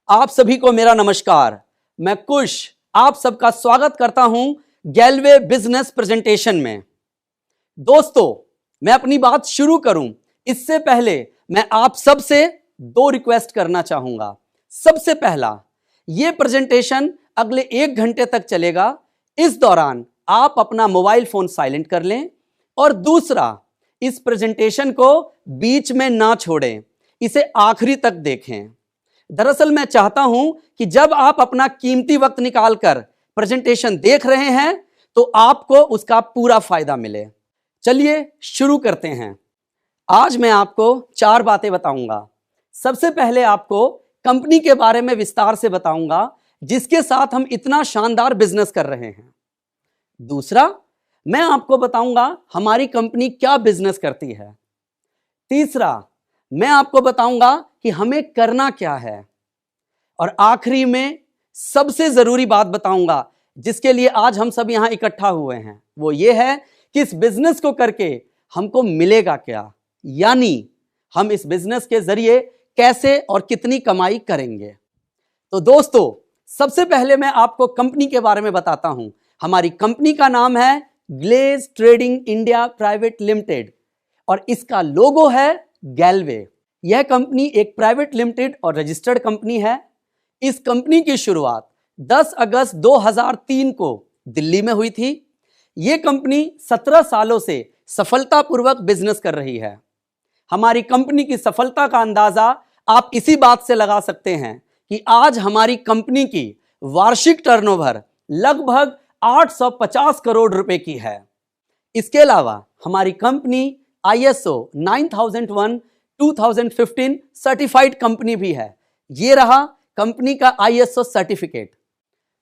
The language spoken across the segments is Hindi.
आप सभी को मेरा नमस्कार। मैं कुश आप सबका स्वागत करता हूं गैलवे बिजनेस प्रेजेंटेशन में। दोस्तों, मैं अपनी बात शुरू करूं इससे पहले मैं आप सबसे दो रिक्वेस्ट करना चाहूंगा। सबसे पहला, यह प्रेजेंटेशन अगले 1 घंटे तक चलेगा। इस दौरान आप अपना मोबाइल फोन साइलेंट कर लें। और दूसरा, इस प्रेजेंटेशन को बीच में ना छोड़ें, इसे आखिरी तक देखें। दरअसल मैं चाहता हूं कि जब आप अपना कीमती वक्त निकालकर प्रेजेंटेशन देख रहे हैं तो आपको उसका पूरा फायदा मिले। चलिए शुरू करते हैं। आज मैं आपको 4 बातें बताऊंगा। सबसे पहले आपको कंपनी के बारे में विस्तार से बताऊंगा जिसके साथ हम इतना शानदार बिजनेस कर रहे हैं। दूसरा, मैं आपको बताऊंगा हमारी कंपनी क्या बिजनेस करती है। तीसरा, मैं आपको बताऊंगा कि हमें करना क्या है। और आखिरी में सबसे जरूरी बात बताऊंगा जिसके लिए आज हम सब यहां इकट्ठा हुए हैं, वो ये है कि इस बिजनेस को करके हमको मिलेगा क्या, यानी हम इस बिजनेस के जरिए कैसे और कितनी कमाई करेंगे। तो दोस्तों, सबसे पहले मैं आपको कंपनी के बारे में बताता हूं। हमारी कंपनी का नाम है Glaze Trading India Private limited और इसका लोगो है गैलवे। यह कंपनी एक प्राइवेट लिमिटेड और रजिस्टर्ड कंपनी है। इस कंपनी की शुरुआत 10 अगस्त 2003 को दिल्ली में हुई थी। यह कंपनी 17 सालों से सफलतापूर्वक बिजनेस कर रही है। हमारी कंपनी की सफलता का अंदाजा आप इसी बात से लगा सकते हैं कि आज हमारी कंपनी की वार्षिक टर्नओवर लगभग 850 करोड़ रुपए की है। इसके अलावा हमारी कंपनी ISO 9001 2015 सर्टिफाइड कंपनी भी है। ये रहा कंपनी का ISO सर्टिफिकेट।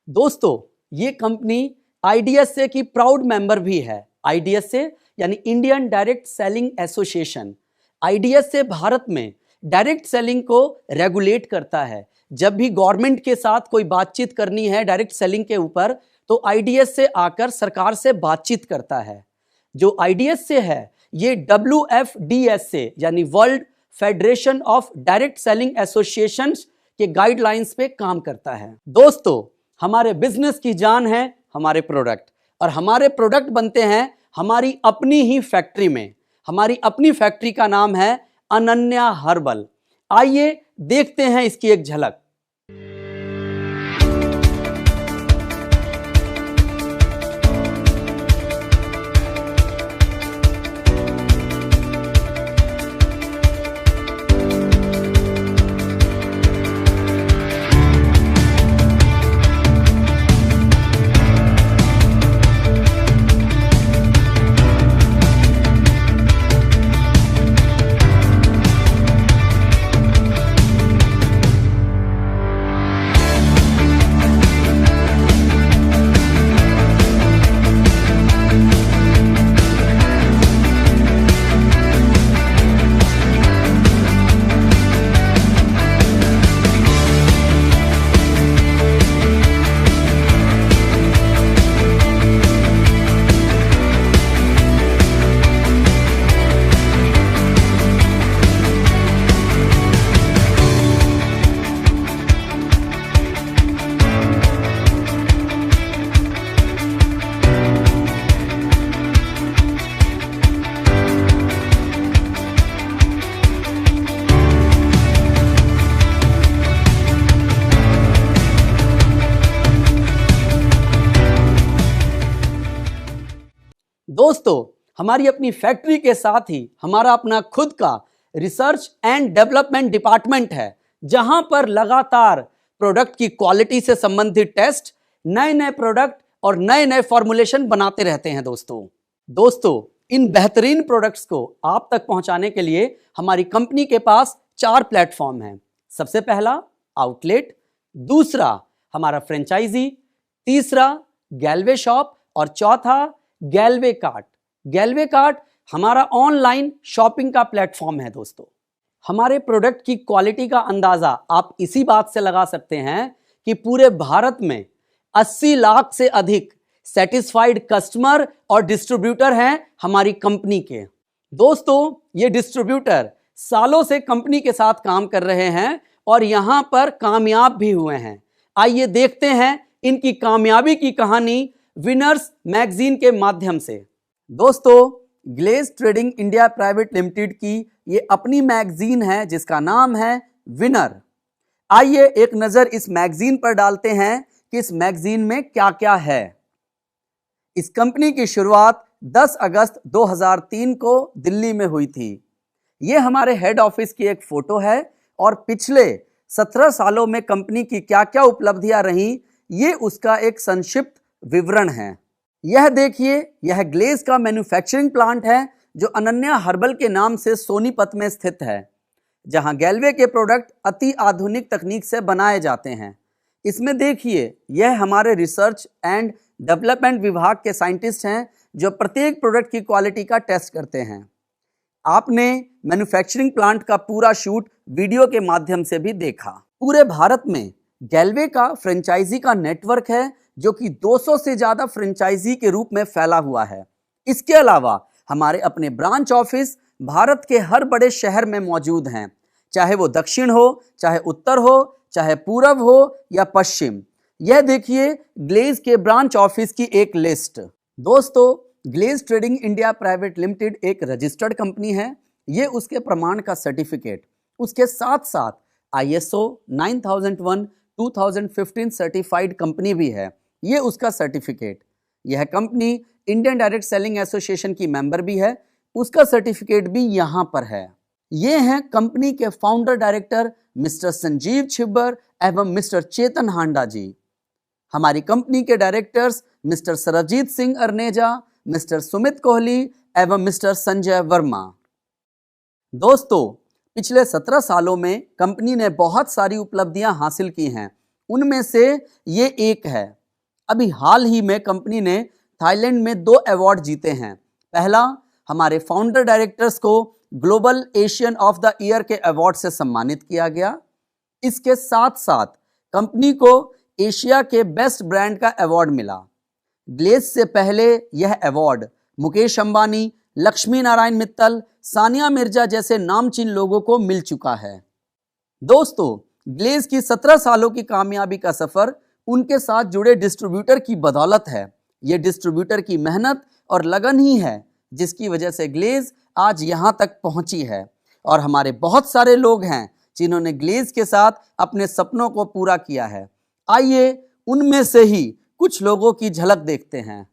दोस्तों, ये कंपनी IDSA की प्राउड मेंबर भी है। IDSA यानी Indian direct selling association. IDSA Bharat में डायरेक्ट सेलिंग को रेगुलेट करता है। जब भी गवर्नमेंट के साथ कोई बातचीत करनी है डायरेक्ट सेलिंग के ऊपर तो IDSA आकर सरकार से बातचीत करता है। जो IDSA है ये WFDSA यानी world federation of direct selling associations के गाइडलाइंस पे काम करता है। दोस्तों, हमारे बिजनेस की जान है हमारे प्रोडक्ट, और हमारे प्रोडक्ट बनते हैं हमारी अपनी ही फैक्ट्री में। हमारी अपनी फैक्ट्री का नाम है अनन्या हर्बल। आइए देखते हैं इसकी एक झलक। दोस्तों, हमारी अपनी फैक्ट्री के साथ ही हमारा अपना खुद का रिसर्च एंड डेवलपमेंट डिपार्टमेंट है, जहां पर लगातार प्रोडक्ट की क्वालिटी से संबंधित टेस्ट, नए नए प्रोडक्ट और नए नए फॉर्मुलेशन बनाते रहते हैं। दोस्तों, इन बेहतरीन प्रोडक्ट्स को आप तक पहुंचाने के लिए हमारी कंपनी के पास 4 प्लेटफॉर्म हैं। सबसे पहला आउटलेट, दूसरा हमारा फ्रेंचाइजी, तीसरा गैलवे शॉप और चौथा गैलवे कार्ट। गैलवे कार्ट हमारा ऑनलाइन शॉपिंग का प्लेटफॉर्म है। दोस्तों, हमारे प्रोडक्ट की क्वालिटी का अंदाजा आप इसी बात से लगा सकते हैं कि पूरे भारत में 80 लाख से अधिक सेटिस्फाइड कस्टमर और डिस्ट्रीब्यूटर हैं हमारी कंपनी के। दोस्तों, ये डिस्ट्रीब्यूटर सालों से कंपनी के साथ काम कर रहे हैं और यहां पर कामयाब भी हुए हैं। आइए देखते हैं इनकी कामयाबी की कहानी विनर्स मैगजीन के माध्यम से। दोस्तों, Glaze Trading India Private Limited की ये अपनी मैगजीन है जिसका नाम है विनर। आइए एक नजर इस मैगजीन पर डालते हैं कि इस मैगजीन में क्या क्या है। इस कंपनी की शुरुआत 10 अगस्त 2003 को दिल्ली में हुई थी। यह हमारे हेड ऑफिस की एक फोटो है और पिछले 17 सालों में कंपनी की क्या क्या उपलब्धियां रही, ये उसका एक संक्षिप्त विवरण है। यह देखिए, यह ग्लेज का मैन्युफैक्चरिंग प्लांट है जो अनन्या हर्बल के नाम से सोनीपत में स्थित है, जहां गैल्वे के प्रोडक्ट अति आधुनिक तकनीक से बनाए जाते हैं। इसमें देखिए, यह हमारे रिसर्च एंड डेवलपमेंट विभाग के साइंटिस्ट हैं जो प्रत्येक प्रोडक्ट की क्वालिटी का टेस्ट करते हैं। आपने मैन्युफैक्चरिंग प्लांट का पूरा शूट वीडियो के माध्यम से भी देखा। पूरे भारत में गैल्वे का फ्रेंचाइजी का नेटवर्क है जो कि 200 से ज्यादा फ्रेंचाइजी के रूप में फैला हुआ है। इसके अलावा हमारे अपने ब्रांच ऑफिस भारत के हर बड़े शहर में मौजूद हैं, चाहे वो दक्षिण हो, चाहे उत्तर हो, चाहे पूरब हो या पश्चिम। यह देखिए ग्लेज के ब्रांच ऑफिस की एक लिस्ट। दोस्तों, Glaze Trading India Private Limited एक रजिस्टर्ड कंपनी है। ये उसके प्रमाण का सर्टिफिकेट, उसके साथ साथ ISO 9001 2015 सर्टिफाइड कंपनी भी है, ये उसका सर्टिफिकेट। यह company Indian direct selling association की मेंबर भी है, उसका सर्टिफिकेट भी यहाँ पर है। ये हैं कंपनी के founder director mister Sanjeev Chhibber एवं मिस्टर चेतन हांडा जी। हमारी कंपनी के directors mister Sarabjit Singh Arneja, mister Sumit Kohli एवं मिस्टर संजय वर्मा। दोस्तों, पिछले 17 सालों में कंपनी ने बहुत सारी उपलब्धियां हासिल की हैं, उनमें से ये एक है। अभी हाल ही में कंपनी ने थाईलैंड में 2 अवार्ड जीते हैं। पहला, हमारे फाउंडर डायरेक्टर्स को global Asian of the year के अवार्ड से सम्मानित किया गया। इसके साथ साथ कंपनी को एशिया के बेस्ट ब्रांड का अवार्ड मिला। ग्लेज से पहले यह अवार्ड मुकेश अंबानी, लक्ष्मी नारायण मित्तल, सानिया मिर्जा जैसे नामचीन लोगों को मिल चुका है। दोस्तों, ग्लेज की 17 सालों की कामयाबी का सफर उनके साथ जुड़े डिस्ट्रीब्यूटर की बदौलत है। यह डिस्ट्रीब्यूटर की मेहनत और लगन ही है जिसकी वजह से ग्लेज आज यहां तक पहुंची है। और हमारे बहुत सारे लोग हैं जिन्होंने ग्लेज के साथ अपने सपनों को पूरा किया है। आइए उनमें से ही कुछ लोगों की झलक देखते हैं।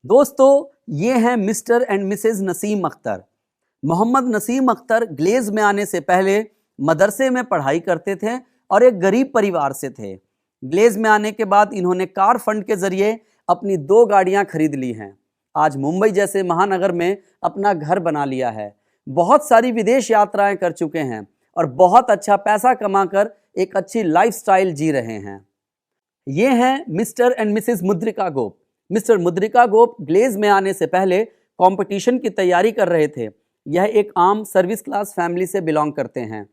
दोस्तों, ये हैं Mr and Mrs Naseem Akhtar. Mohammad Naseem Akhtar ग्लेज में आने से पहले मदरसे में पढ़ाई करते थे और एक गरीब परिवार से थे। ग्लेज में आने के बाद इन्होंने कार फंड के जरिए अपनी 2 गाड़ियां खरीद ली हैं। आज मुंबई जैसे महानगर में अपना घर बना लिया है। बहुत सारी विदेश यात्राएं कर चुके हैं और बहुत अच्छा पैसा कमाकर एक अच्छी लाइफस्टाइल जी रहे हैं। ये हैं मिस्टर एंड मिसेज मुद्रिका गोप। मिस्टर मुद्रिका गोप ग्लेज में आने से पहले कंपटीशन की तैयारी कर रहे थे। यह एक आम सर्विस क्लास फैमिली से बिलोंग करते हैं।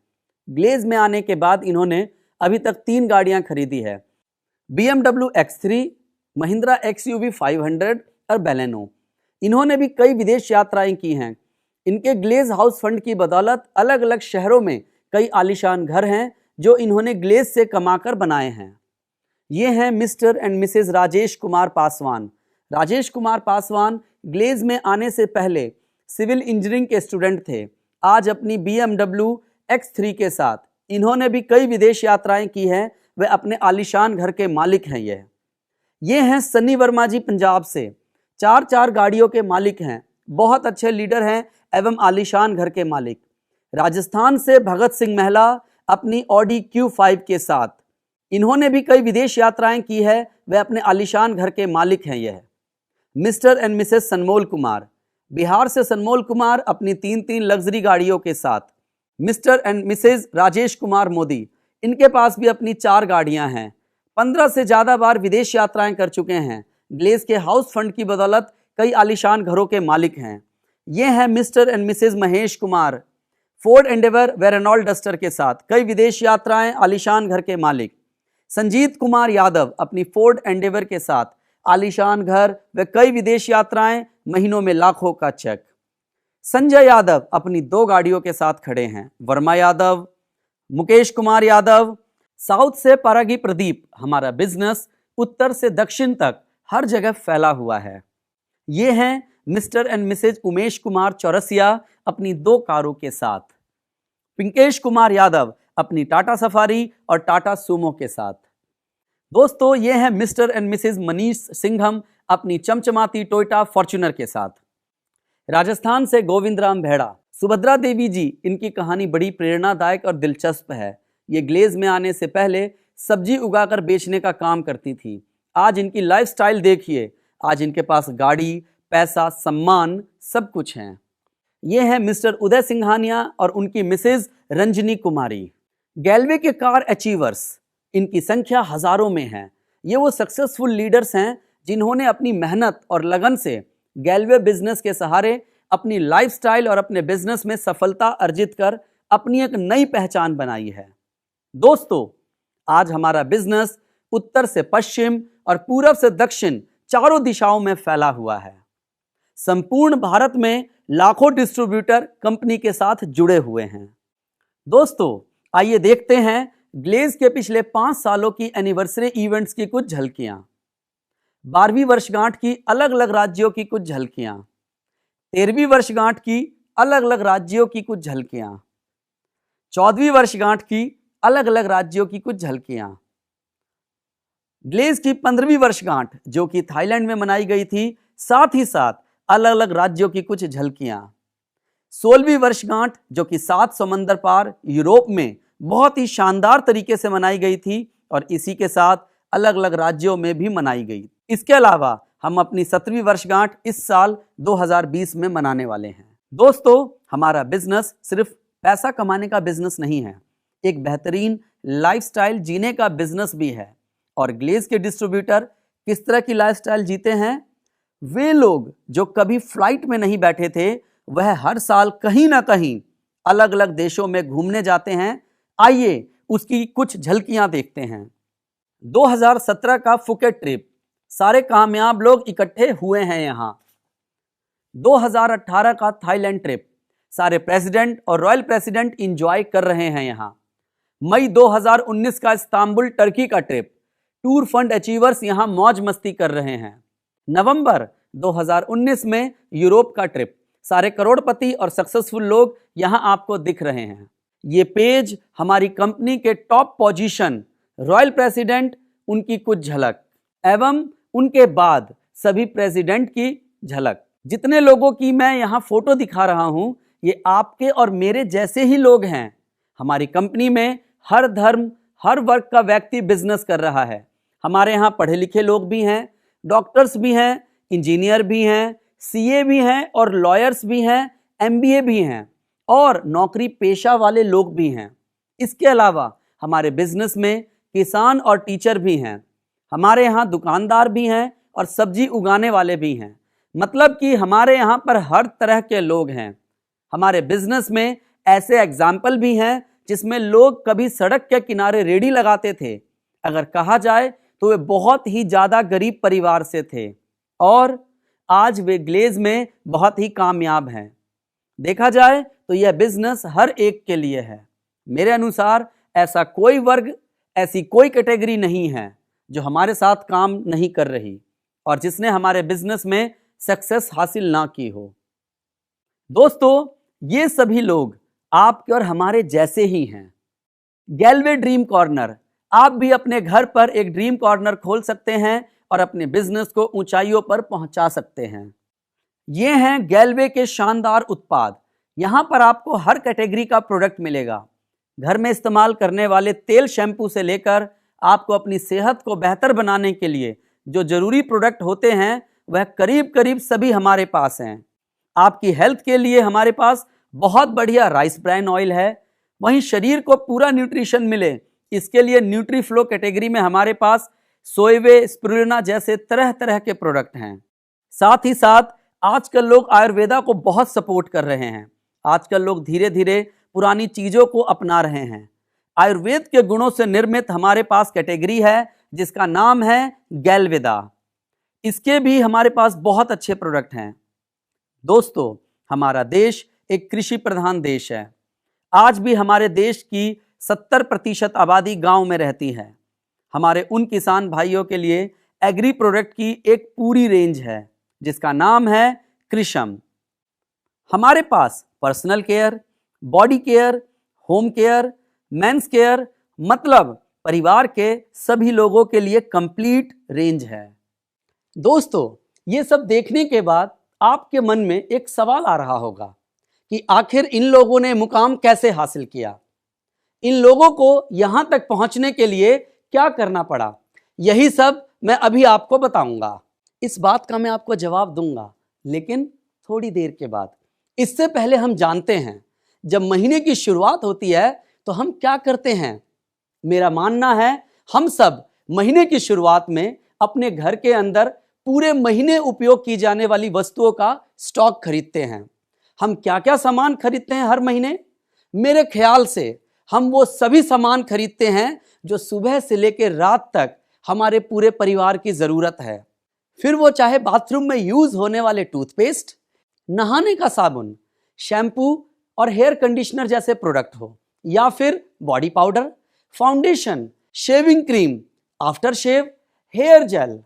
ग्लेज में आने के बाद इन्होंने अभी तक 3 गाड़ियां खरीदी है, BMW X3, महिंद्रा XUV 500 और बेलेनो। इन्होंने भी कई विदेश यात्राएं की हैं। इनके ग्लेज हाउस फंड की बदौलत अलग अलग शहरों में कई आलीशान घर हैं जो इन्होंने ग्लेज से कमाकर बनाए हैं। ये हैं Mr and Mrs Rajesh Kumar Paswan. Rajesh Kumar Paswan ग्लेज में आने से पहले सिविल इंजीनियरिंग के स्टूडेंट थे। आज अपनी BMW X3 के साथ इन्होंने भी कई विदेश यात्राएं की हैं। वे अपने आलीशान घर के मालिक हैं। ये हैं सन्नी वर्मा जी पंजाब से। 4 गाड़ियों के मालिक हैं, बहुत अच्छे लीडर हैं एवं आलीशान घर के मालिक। राजस्थान से भगत सिंह महला अपनी Audi Q5 के साथ इन्होंने भी कई विदेश यात्राएं की है। वे अपने आलीशान घर के मालिक हैं। यह Mr and Mrs Sanmol Kumar. Bihar से सनमोल कुमार अपनी 3 लग्जरी गाड़ियों के साथ। Mr and Mrs Rajesh Kumar Modi, इनके पास भी अपनी 4 गाड़ियां हैं। 15 से ज़्यादा बार विदेश यात्राएं कर चुके हैं। ग्लेज के हाउस फंड की बदौलत कई आलीशान घरों के मालिक हैं। ये हैं Mr and Mrs Mahesh Kumar. Ford Endeavour व रेनॉल्ट डस्टर के साथ कई विदेश यात्राएं, आलीशान घर के मालिक। संजीत कुमार यादव अपनी फोर्ड एंडेवर के साथ आलीशान घर व कई विदेश यात्राएं, महीनों में लाखों का चेक। संजय यादव अपनी 2 गाड़ियों के साथ खड़े हैं। वर्मा यादव मुकेश कुमार यादव। साउथ से परागी प्रदीप। हमारा बिजनेस उत्तर से दक्षिण तक हर जगह फैला हुआ है। ये हैं Mr and Mrs Umesh Kumar Chaurasia अपनी 2 कारों के साथ। पिंकेश कुमार यादव अपनी टाटा सफारी और टाटा सूमो के साथ। दोस्तों, ये हैं Mr and Mrs Manish Singham अपनी चमचमाती टोयोटा फॉर्च्यूनर के साथ। राजस्थान से गोविंदराम भेड़ा। सुभद्रा देवी जी, इनकी कहानी बड़ी प्रेरणादायक और दिलचस्प है। ये ग्लेज में आने से पहले सब्जी उगाकर बेचने का काम करती थी। आज इनकी लाइफस्टाइल देखिए। आज इनके पास गाड़ी, पैसा, सम्मान सब कुछ है। ये हैं मिस्टर उदय सिंघानिया और उनकी मिसेज रंजनी कुमारी। गैल्वे के कार अचीवर्स, इनकी संख्या हजारों में है। ये वो सक्सेसफुल लीडर्स हैं जिन्होंने अपनी मेहनत और लगन से गैल्वे बिजनेस के सहारे अपनी लाइफस्टाइल और अपने बिजनेस में सफलता अर्जित कर अपनी एक नई पहचान बनाई है। दोस्तों, आज हमारा बिजनेस उत्तर से पश्चिम और पूरब से दक्षिण चारों दिशाओं में फैला हुआ है। संपूर्ण भारत में लाखों डिस्ट्रीब्यूटर कंपनी के साथ जुड़े हुए हैं। दोस्तों, आइए देखते हैं ग्लेज के पिछले 5 सालों की एनिवर्सरी इवेंट्स की कुछ झलकियां। 12वीं वर्षगांठ की अलग अलग राज्यों की कुछ झलकियां। 13वीं वर्षगांठ की अलग अलग राज्यों की कुछ झलकियां। 14वीं वर्षगांठ की अलग अलग राज्यों की कुछ झलकियां। ग्लेज की 15वीं वर्षगांठ जो कि थाईलैंड में मनाई गई थी, साथ ही साथ अलग अलग राज्यों की कुछ झलकियां। 16वीं वर्षगांठ जो कि 7 समंदर पार यूरोप में बहुत ही शानदार तरीके से मनाई गई थी और इसी के साथ अलग अलग राज्यों में भी मनाई गई। इसके अलावा हम अपनी 17वीं वर्षगांठ इस साल 2020 में मनाने वाले हैं। दोस्तों, हमारा बिजनेस सिर्फ पैसा कमाने का बिजनेस नहीं है, एक बेहतरीन लाइफस्टाइल जीने का बिजनेस भी है। और ग्लेज के डिस्ट्रीब्यूटर किस तरह की लाइफस्टाइल जीते हैं? वे लोग जो कभी फ्लाइट में नहीं बैठे थे, वह हर साल कहीं ना कहीं अलग अलग देशों में घूमने जाते हैं। आइए उसकी कुछ झलकियां देखते हैं। 2017 का फुकेट ट्रिप, सारे कामयाब लोग इकट्ठे हुए हैं यहां। 2018 का थाईलैंड ट्रिप, सारे प्रेसिडेंट और रॉयल प्रेसिडेंट इंजॉय कर रहे हैं यहां। मई 2019 का इस्तांबुल टर्की का ट्रिप, टूर फंड अचीवर्स यहां मौज मस्ती कर रहे हैं। नवंबर 2019 में यूरोप का ट्रिप, सारे करोड़पति और सक्सेसफुल लोग यहां आपको दिख रहे हैं। ये पेज हमारी कंपनी के टॉप पोजीशन, रॉयल प्रेसिडेंट, उनकी कुछ झलक एवं उनके बाद सभी प्रेसिडेंट की झलक। जितने लोगों की मैं यहाँ फोटो दिखा रहा हूँ, ये आपके और मेरे जैसे ही लोग हैं। हमारी कंपनी में हर धर्म, हर वर्ग का व्यक्ति बिजनेस कर रहा है। हमारे यहाँ पढ़े लिखे लोग भी हैं, डॉक्टर्स भी हैं, इंजीनियर भी हैं, सीए भी हैं और लॉयर्स भी हैं, एमबीए भी हैं और नौकरी पेशा वाले लोग भी हैं। इसके अलावा हमारे बिजनेस में किसान और टीचर भी हैं। हमारे यहाँ दुकानदार भी हैं और सब्जी उगाने वाले भी हैं। मतलब कि हमारे यहाँ पर हर तरह के लोग हैं। हमारे बिजनेस में ऐसे एग्जाम्पल भी हैं जिसमें लोग कभी सड़क के किनारे रेडी लगाते थे, अगर कहा जाए तो वे बहुत ही ज़्यादा गरीब परिवार से थे और आज वे ग्लेज में बहुत ही कामयाब हैं। देखा जाए तो यह बिजनेस हर एक के लिए है। मेरे अनुसार ऐसा कोई वर्ग, ऐसी कोई कैटेगरी नहीं है जो हमारे साथ काम नहीं कर रही और जिसने हमारे बिजनेस में सक्सेस हासिल ना की हो। दोस्तों, ये सभी लोग आपके और हमारे जैसे ही हैं। गैल्वे ड्रीम कॉर्नर, आप भी अपने घर पर एक ड्रीम कॉर्नर खोल सकते हैं और अपने बिजनेस को ऊंचाइयों पर पहुंचा सकते हैं। ये हैं गैल्वे के शानदार उत्पाद। यहां पर आपको हर कैटेगरी का प्रोडक्ट मिलेगा। घर में इस्तेमाल करने वाले तेल, शैम्पू से लेकर आपको अपनी सेहत को बेहतर बनाने के लिए जो जरूरी प्रोडक्ट होते हैं, वह करीब करीब सभी हमारे पास हैं। आपकी हेल्थ के लिए हमारे पास बहुत बढ़िया राइस ब्रान ऑयल है। वहीं शरीर को पूरा न्यूट्रिशन मिले, इसके लिए न्यूट्रीफ्लो कैटेगरी में हमारे पास सोयवे, स्पिरुलिना जैसे तरह तरह के प्रोडक्ट हैं। साथ ही साथ आजकल लोग आयुर्वेदा को बहुत सपोर्ट कर रहे हैं। आजकल लोग धीरे धीरे पुरानी चीज़ों को अपना रहे हैं। आयुर्वेद के गुणों से निर्मित हमारे पास कैटेगरी है जिसका नाम है गैल्वेदा। इसके भी हमारे पास बहुत अच्छे प्रोडक्ट हैं। दोस्तों, हमारा देश एक कृषि प्रधान देश है। आज भी हमारे देश की 70% आबादी गांव में रहती है। हमारे उन किसान भाइयों के लिए एग्री प्रोडक्ट की एक पूरी रेंज है जिसका नाम है कृषम। हमारे पास personal care, body care, home care, men's care, मतलब परिवार के सभी लोगों के लिए कंप्लीट रेंज है। दोस्तों, ये सब देखने के बाद आपके मन में एक सवाल आ रहा होगा कि आखिर इन लोगों ने मुकाम कैसे हासिल किया, इन लोगों को यहां तक पहुंचने के लिए क्या करना पड़ा। यही सब मैं अभी आपको बताऊंगा। इस बात का मैं आपको जवाब दूंगा, लेकिन थोड़ी देर के बाद। इससे पहले हम जानते हैं जब महीने की शुरुआत होती है तो हम क्या करते हैं। मेरा मानना है हम सब महीने की शुरुआत में अपने घर के अंदर पूरे महीने उपयोग की जाने वाली वस्तुओं का स्टॉक खरीदते हैं। हम क्या क्या सामान खरीदते हैं हर महीने? मेरे ख्याल से हम वो सभी सामान खरीदते हैं जो सुबह से लेकर रात तक हमारे पूरे परिवार की जरूरत है। फिर वो चाहे बाथरूम में यूज होने वाले टूथपेस्ट, नहाने का साबुन, शैम्पू और हेयर कंडीशनर जैसे प्रोडक्ट हो, या फिर body powder, foundation, shaving cream, after shave, hair gel,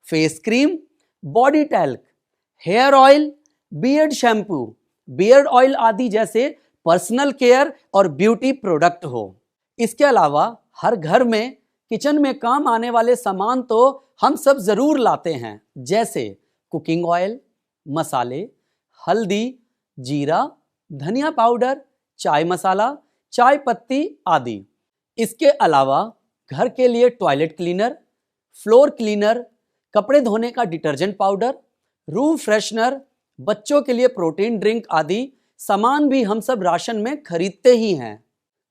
face cream, body talc, hair oil, beard shampoo, beard oil आदि जैसे पर्सनल केयर और ब्यूटी प्रोडक्ट हो। इसके अलावा हर घर में किचन में काम आने वाले सामान तो हम सब जरूर लाते हैं, जैसे कुकिंग ऑयल, मसाले, हल्दी, जीरा, धनिया पाउडर, चाय मसाला, चाय पत्ती आदि। इसके अलावा घर के लिए टॉयलेट क्लीनर, फ्लोर क्लीनर, कपड़े धोने का डिटर्जेंट पाउडर, रूम फ्रेशनर, बच्चों के लिए प्रोटीन ड्रिंक आदि सामान भी हम सब राशन में खरीदते ही हैं।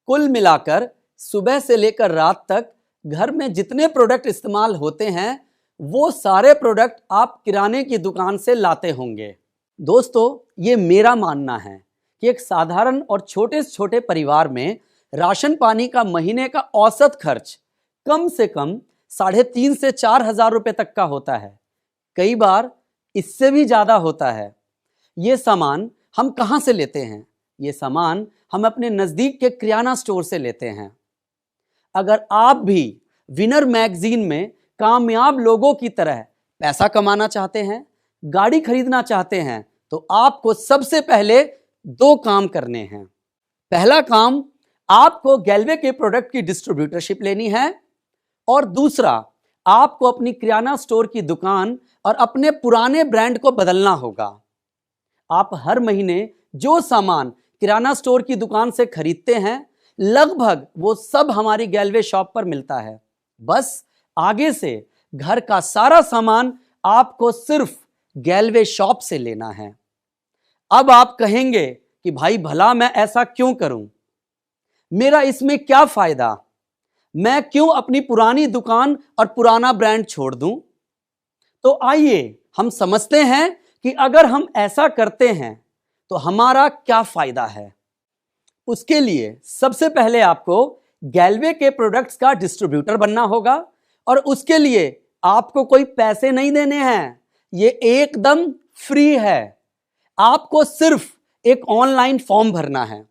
कुल मिलाकर सुबह से लेकर रात तक घर में जितने प्रोडक्ट इस्तेमाल होते हैं वो सारे प्रोडक्ट आप किराने की दुकान से लाते होंगे। दोस्तों, ये मेरा मानना है कि एक साधारण और छोटे से छोटे परिवार में राशन पानी का महीने का औसत खर्च कम से कम 3,500 से 4,000 रुपए तक का होता है। कई बार इससे भी ज्यादा होता है। ये सामान हम कहां से लेते हैं? ये सामान हम अपने नजदीक के किराना स्टोर से लेते हैं। अगर आप भी विनर मैगजीन में कामयाब लोगों की तरह पैसा कमाना चाहते हैं, गाड़ी खरीदना चाहते हैं, तो आपको सबसे पहले 2 काम करने हैं। पहला काम, आपको गैल्वे के प्रोडक्ट की डिस्ट्रीब्यूटरशिप लेनी है, और दूसरा, आपको अपनी किराना स्टोर की दुकान और अपने पुराने ब्रांड को बदलना होगा। आप हर महीने जो सामान किराना स्टोर की दुकान से खरीदते हैं लगभग वो सब हमारी गैल्वे शॉप पर मिलता है। बस आगे से घर का सारा सामान आपको सिर्फ गैल्वे शॉप से लेना है। अब आप कहेंगे कि भाई भला मैं ऐसा क्यों करूं? मेरा इसमें क्या फायदा? मैं क्यों अपनी पुरानी दुकान और पुराना ब्रांड छोड़ दूं? तो आइए हम समझते हैं कि अगर हम ऐसा करते हैं तो हमारा क्या फायदा है। उसके लिए सबसे पहले आपको गैल्वे के प्रोडक्ट्स का डिस्ट्रीब्यूटर बनना होगा, और उसके लिए आपको कोई पैसे नहीं देने हैं। ये एकदम फ्री है। आपको सिर्फ एक ऑनलाइन फॉर्म भरना है।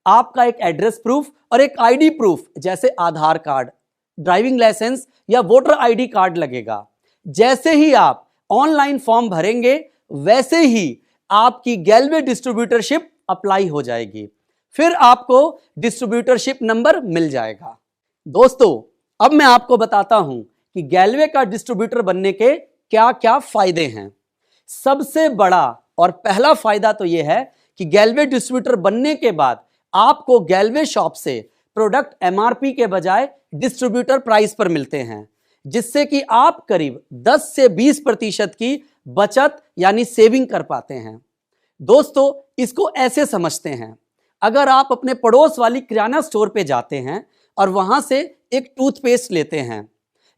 आपका एक एड्रेस प्रूफ और एक आईडी प्रूफ जैसे आधार कार्ड, ड्राइविंग लाइसेंस या वोटर आईडी कार्ड लगेगा। जैसे ही आप ऑनलाइन फॉर्म भरेंगे वैसे ही आपकी गैल्वे डिस्ट्रीब्यूटरशिप अप्लाई हो जाएगी। फिर आपको डिस्ट्रीब्यूटरशिप नंबर मिल जाएगा। दोस्तों, अब मैं आपको बताता हूं कि गैल्वे का डिस्ट्रीब्यूटर बनने के क्या क्या फायदे हैं। सबसे बड़ा और पहला फायदा तो यह है कि गैल्वे डिस्ट्रीब्यूटर बनने के बाद आपको गैल्वे शॉप से प्रोडक्ट एमआरपी के बजाय डिस्ट्रीब्यूटर प्राइस पर मिलते हैं, जिससे कि आप करीब 10 से 20% की बचत यानी सेविंग कर पाते हैं। दोस्तों, इसको ऐसे समझते हैं, अगर आप अपने पड़ोस वाली किराना स्टोर पे जाते हैं और वहां से एक टूथपेस्ट लेते हैं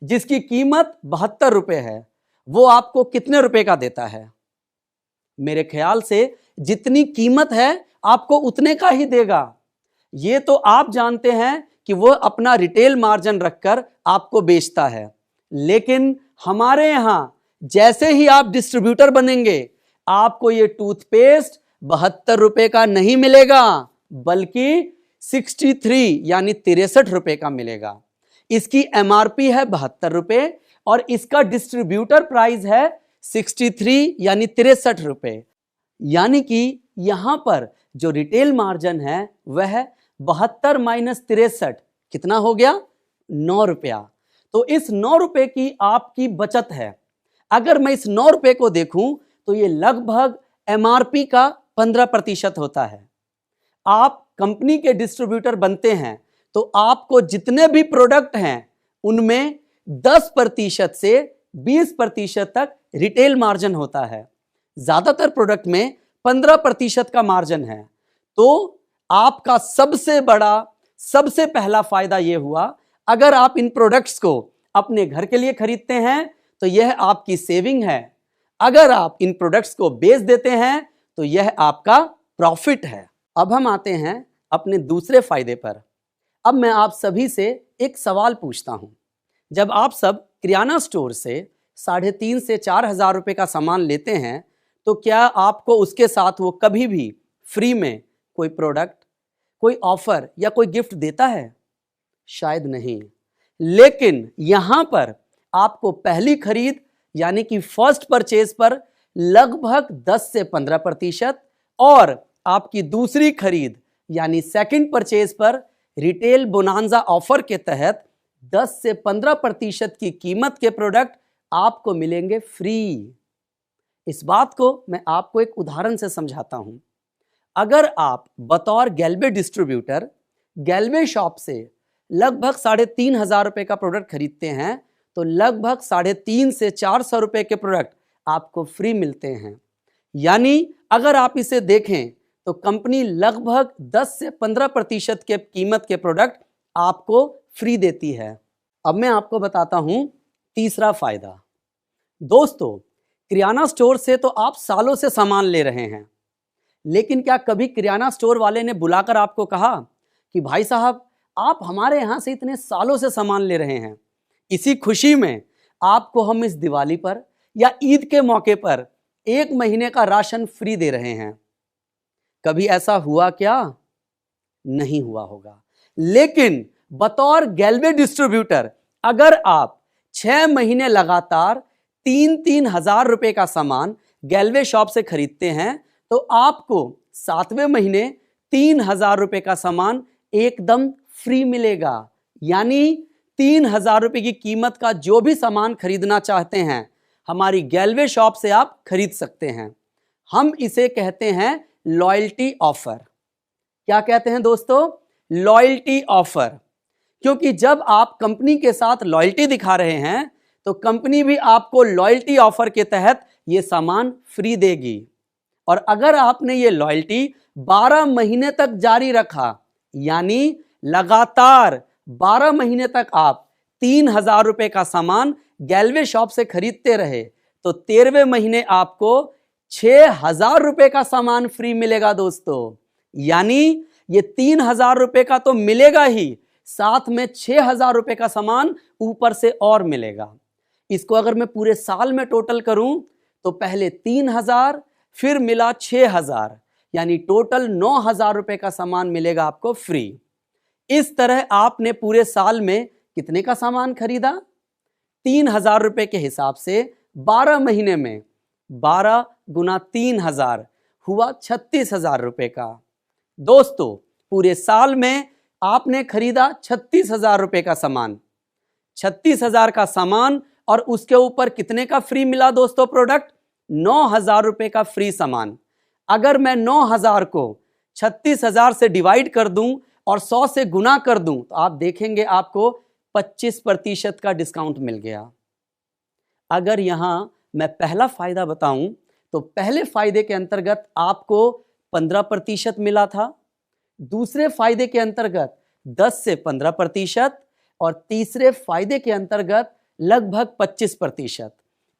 जिसकी कीमत 72 रुपए है, वो आपको कितने रुपए का देता है? मेरे ख्याल से जितनी कीमत है आपको उतने का ही देगा। ये तो आप जानते हैं कि वो अपना रिटेल मार्जिन रखकर आपको बेचता है, लेकिन हमारे यहां जैसे ही आप डिस्ट्रीब्यूटर बनेंगे आपको ये टूथपेस्ट 72 रुपए का नहीं मिलेगा, बल्कि 63 यानी 63 रुपए का मिलेगा। इसकी एमआरपी है 72 रुपए और इसका डिस्ट्रीब्यूटर प्राइस है 63 यानी 63 रुपए। यानी कि यहां पर जो रिटेल मार्जिन है वह 72 माइनस 63 कितना हो गया? 9 रुपया। तो इस 9 रुपए की आपकी बचत है। अगर मैं इस 9 रुपए को देखूं तो ये लगभग एमआरपी का 15% होता है। आप कंपनी के डिस्ट्रीब्यूटर बनते हैं तो आपको जितने भी प्रोडक्ट हैं उनमें 10% से 20% तक रिटेल मार्जिन होता है। ज्यादातर प्रोडक्ट में 15% का मार्जिन है। तो आपका सबसे बड़ा, सबसे पहला फायदा यह हुआ, अगर आप इन प्रोडक्ट्स को अपने घर के लिए खरीदते हैं तो यह आपकी सेविंग है। अगर आप इन प्रोडक्ट्स को बेच देते हैं तो यह आपका प्रॉफिट है। अब हम आते हैं अपने दूसरे फायदे पर। अब मैं आप सभी से एक सवाल पूछता हूं। जब आप सब किराना स्टोर से 3,500 से 4,000 रुपए का सामान लेते हैं तो क्या आपको उसके साथ वो कभी भी फ्री में कोई प्रोडक्ट, कोई ऑफर या कोई गिफ्ट देता है? शायद नहीं। लेकिन यहां पर आपको पहली खरीद यानी कि फर्स्ट परचेज पर लगभग 10 से 15% और आपकी दूसरी खरीद यानी सेकंड परचेज पर रिटेल बोनांजा ऑफर के तहत 10 से 15% की कीमत के प्रोडक्ट आपको मिलेंगे फ्री। इस बात को मैं आपको एक उदाहरण से समझाता हूं। अगर आप बतौर गैल्वे डिस्ट्रीब्यूटर गैल्वे शॉप से लगभग 3,500 रुपए का प्रोडक्ट खरीदते हैं तो लगभग 350 से 400 रुपए के प्रोडक्ट आपको फ्री मिलते हैं। यानी अगर आप इसे देखें तो कंपनी लगभग 10 से 15% के कीमत के प्रोडक्ट आपको फ्री देती है। अब मैं आपको बताता हूं तीसरा फायदा। दोस्तों, किराना स्टोर से तो आप सालों से सामान ले रहे हैं, लेकिन क्या कभी किराना स्टोर वाले ने बुलाकर आपको कहा कि भाई साहब, आप हमारे यहां से इतने सालों से सामान ले रहे हैं, इसी खुशी में आपको हम इस दिवाली पर या ईद के मौके पर 1 महीने का राशन फ्री दे रहे हैं? कभी ऐसा हुआ क्या? नहीं हुआ होगा। लेकिन बतौर गैल्वे डिस्ट्रीब्यूटर अगर आप 6 महीने लगातार 3-3 हजार रुपए का सामान गैल्वे शॉप से खरीदते हैं तो आपको 7वें महीने 3,000 रुपए का सामान एकदम फ्री मिलेगा। यानी 3,000 रुपए की कीमत का जो भी सामान खरीदना चाहते हैं हमारी गैल्वे शॉप से आप खरीद सकते हैं। हम इसे कहते हैं लॉयल्टी ऑफर। क्या कहते हैं दोस्तों? Loyalty offer. क्योंकि जब आप कंपनी के साथ लॉयल्टी दिखा रहे हैं तो कंपनी भी आपको लॉयल्टी ऑफर के तहत यह सामान फ्री देगी। और अगर आपने ये लॉयल्टी 12 महीने तक जारी रखा, यानी लगातार 12 महीने तक आप 3,000 रुपए का सामान गैल्वे शॉप से खरीदते रहे तो 13वें महीने आपको 6,000 रुपए का सामान फ्री मिलेगा दोस्तों। यानी ये 3,000 रुपए का तो मिलेगा ही, साथ में 6,000 रुपए का सामान ऊपर से और मिलेगा। इसको अगर मैं पूरे साल में टोटल करूं तो पहले 3,000 फिर मिला 6,000, यानी टोटल 9,000 रुपए का सामान मिलेगा आपको फ्री। इस तरह आपने पूरे साल में कितने का सामान खरीदा? 3,000 रुपए के हिसाब से 12 महीने में 12 गुना 3,000 हुआ 36,000 रुपए का। दोस्तों, पूरे साल में आपने खरीदा 36,000 रुपए का सामान। 36,000 का सामान और उसके ऊपर कितने का फ्री मिला दोस्तों प्रोडक्ट? 9,000 रुपए का फ्री सामान। अगर मैं 9,000 को 36,000 से डिवाइड कर दूं और 100 से गुना कर दूं तो आप देखेंगे आपको 25% का डिस्काउंट मिल गया। अगर यहां मैं पहला फायदा बताऊं तो पहले फायदे के अंतर्गत आपको 15% मिला था, दूसरे फायदे के अंतर्गत 10 से 15% और तीसरे फायदे के अंतर्गत लगभग 25%।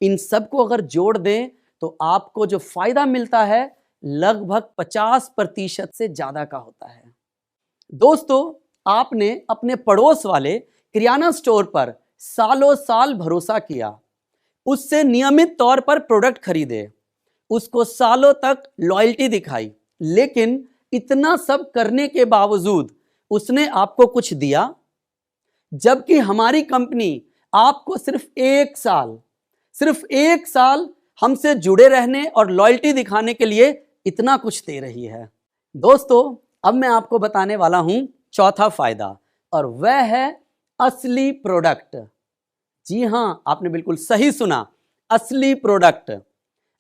इन सबको अगर जोड़ दें तो आपको जो फायदा मिलता है लगभग 50% से ज्यादा का होता है। दोस्तों, आपने अपने पड़ोस वाले किराना स्टोर पर सालों साल भरोसा किया, उससे नियमित तौर पर प्रोडक्ट खरीदे, उसको सालों तक लॉयल्टी दिखाई, लेकिन इतना सब करने के बावजूद उसने आपको कुछ दिया, जबकि हमारी कंपनी आपको सिर्फ एक साल हमसे जुड़े रहने और लॉयल्टी दिखाने के लिए इतना कुछ दे रही है। दोस्तों, अब मैं आपको बताने वाला हूं चौथा फायदा, और वह है असली प्रोडक्ट। जी हां, आपने बिल्कुल सही सुना, असली प्रोडक्ट।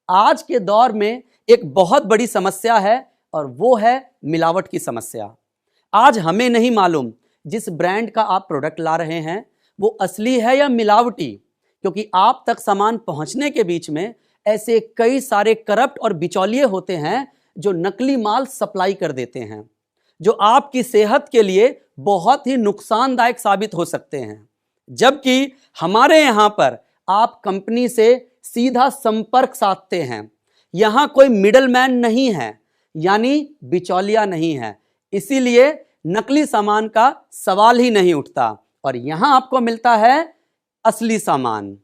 आज के दौर में एक बहुत बड़ी समस्या है और वो है मिलावट की समस्या। आज हमें नहीं मालूम जिस ब्रांड का आप प्रोडक्ट ला रहे हैं वो असली है या मिलावटी, क्योंकि आप तक सामान पहुंचने के बीच में ऐसे कई सारे करप्ट और बिचौलिए होते हैं जो नकली माल सप्लाई कर देते हैं, जो आपकी सेहत के लिए बहुत ही नुकसानदायक साबित हो सकते हैं। जबकि हमारे यहां पर आप कंपनी से सीधा संपर्क साधते हैं, यहां कोई मिडलमैन नहीं है, यानी बिचौलिया नहीं है, इसीलिए नकली सामान का सवाल ही नहीं उठता और यहां आपको मिलता है असली सामान।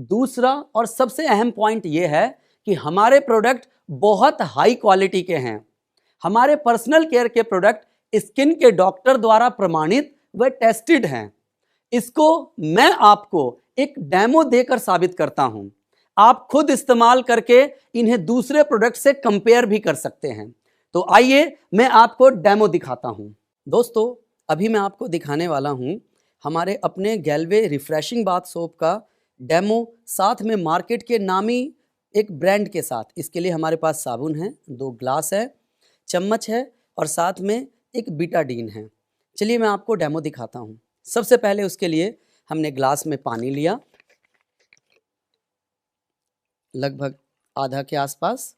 दूसरा और सबसे अहम पॉइंट यह है कि हमारे प्रोडक्ट बहुत हाई क्वालिटी के हैं। हमारे पर्सनल केयर के प्रोडक्ट स्किन के डॉक्टर द्वारा प्रमाणित व टेस्टेड हैं। इसको मैं आपको एक डेमो देकर साबित करता हूं। आप खुद इस्तेमाल करके इन्हें दूसरे प्रोडक्ट से कंपेयर भी कर सकते हैं। तो आइए मैं आपको डेमो दिखाता हूं। दोस्तों, अभी मैं आपको दिखाने वाला हूं हमारे अपने गैल्वे रिफ्रेशिंग बाथ सोप का डेमो, साथ में मार्केट के नामी एक ब्रांड के साथ। इसके लिए हमारे पास साबुन है, 2 ग्लास है, चम्मच है और साथ में एक बीटाडीन है। चलिए मैं आपको डेमो दिखाता हूं। सबसे पहले उसके लिए हमने ग्लास में पानी लिया, लगभग आधा के आसपास।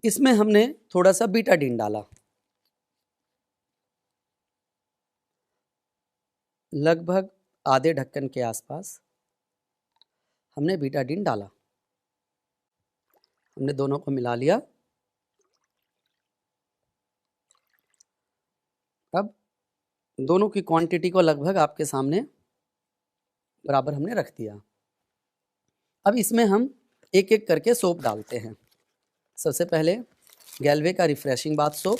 इसमें हमने थोड़ा सा बीटाडीन डाला, लगभग आधे ढक्कन के आसपास हमने बीटाडीन डाला। हमने दोनों को मिला लिया। अब दोनों की क्वांटिटी को लगभग आपके सामने बराबर हमने रख दिया। अब इसमें हम एक एक करके सोप डालते हैं। सबसे पहले गैल्वे का रिफ्रेशिंग बाथ सोप,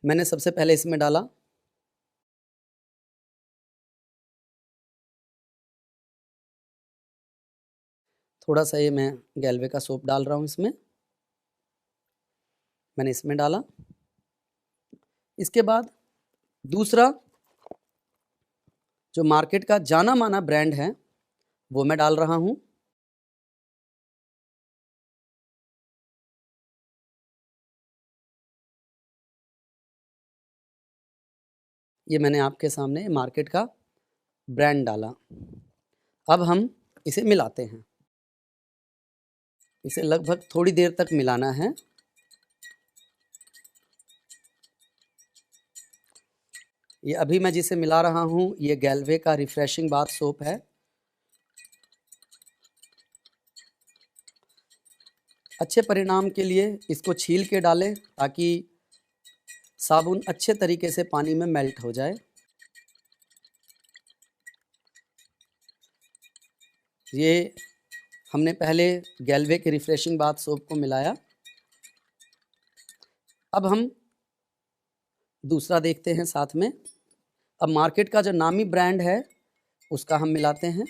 मैंने सबसे पहले इसमें डाला। थोड़ा सा ये मैं गैल्वे का सोप डाल रहा हूँ इसमें, मैंने इसमें डाला। इसके बाद दूसरा जो मार्केट का जाना माना ब्रांड है वो मैं डाल रहा हूँ। ये मैंने आपके सामने मार्केट का ब्रांड डाला। अब हम इसे मिलाते हैं। इसे लगभग थोड़ी देर तक मिलाना है। ये अभी मैं जिसे मिला रहा हूँ ये गैल्वे का रिफ्रेशिंग बाथ सोप है। अच्छे परिणाम के लिए इसको छील के डालें ताकि साबुन अच्छे तरीके से पानी में मेल्ट हो जाए। ये हमने पहले गैल्वे के रिफ्रेशिंग बाथ सोप को मिलाया। अब हम दूसरा देखते हैं साथ में। अब मार्केट का जो नामी ब्रांड है उसका हम मिलाते हैं।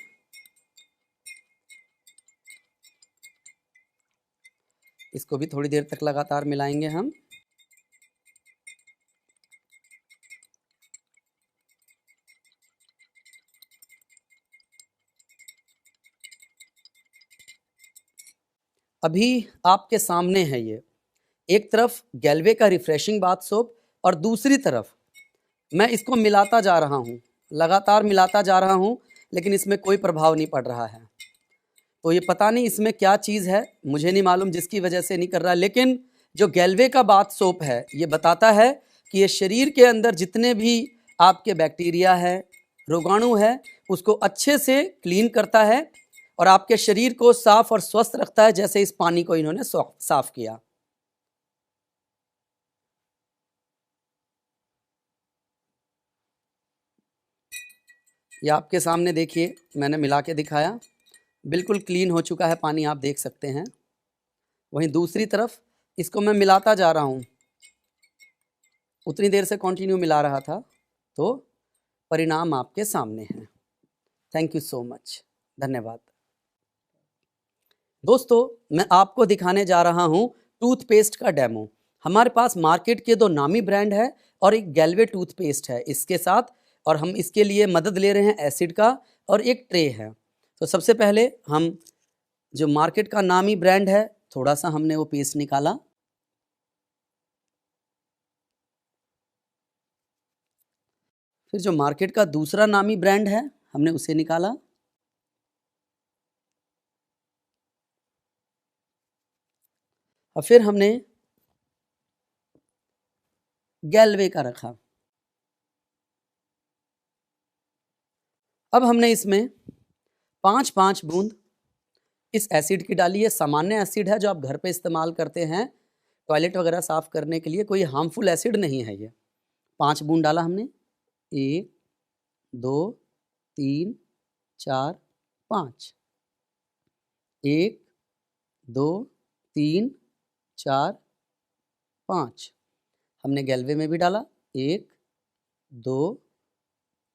इसको भी थोड़ी देर तक लगातार मिलाएंगे हम। अभी आपके सामने है ये, एक तरफ गैल्वे का रिफ्रेशिंग बाथ सोप और दूसरी तरफ मैं इसको मिलाता जा रहा हूँ, लगातार मिलाता जा रहा हूँ, लेकिन इसमें कोई प्रभाव नहीं पड़ रहा है। तो ये पता नहीं इसमें क्या चीज़ है, मुझे नहीं मालूम जिसकी वजह से नहीं कर रहा। लेकिन जो गैल्वे का बाथ सोप है ये बताता है कि ये शरीर के अंदर जितने भी आपके बैक्टीरिया है, रोगाणु है, उसको अच्छे से क्लीन करता है और आपके शरीर को साफ और स्वस्थ रखता है, जैसे इस पानी को इन्होंने साफ किया। ये आपके सामने देखिए, मैंने मिला के दिखाया, बिल्कुल क्लीन हो चुका है पानी, आप देख सकते हैं। वहीं दूसरी तरफ इसको मैं मिलाता जा रहा हूँ, उतनी देर से कंटिन्यू मिला रहा था, तो परिणाम आपके सामने हैं। थैंक यू सो मच, धन्यवाद। दोस्तों, मैं आपको दिखाने जा रहा हूँ टूथपेस्ट का डेमो। हमारे पास मार्केट के 2 नामी ब्रांड है और एक गैल्वे टूथपेस्ट है इसके साथ, और हम इसके लिए मदद ले रहे हैं एसिड का, और एक ट्रे है। तो सबसे पहले हम जो मार्केट का नामी ब्रांड है, थोड़ा सा हमने वो पेस्ट निकाला, फिर जो मार्केट का दूसरा नामी ब्रांड है हमने उसे निकाला, और फिर हमने गैल्वे का रखा। अब हमने इसमें 5-5 बूंद इस एसिड की डाली है। सामान्य एसिड है जो आप घर पे इस्तेमाल करते हैं टॉयलेट वगैरह साफ करने के लिए, कोई हार्मफुल एसिड नहीं है ये। 5 बूंद डाला हमने, 1 2 3 4 5, 1 2 3 4 5। हमने गैल्वे में भी डाला, 1 2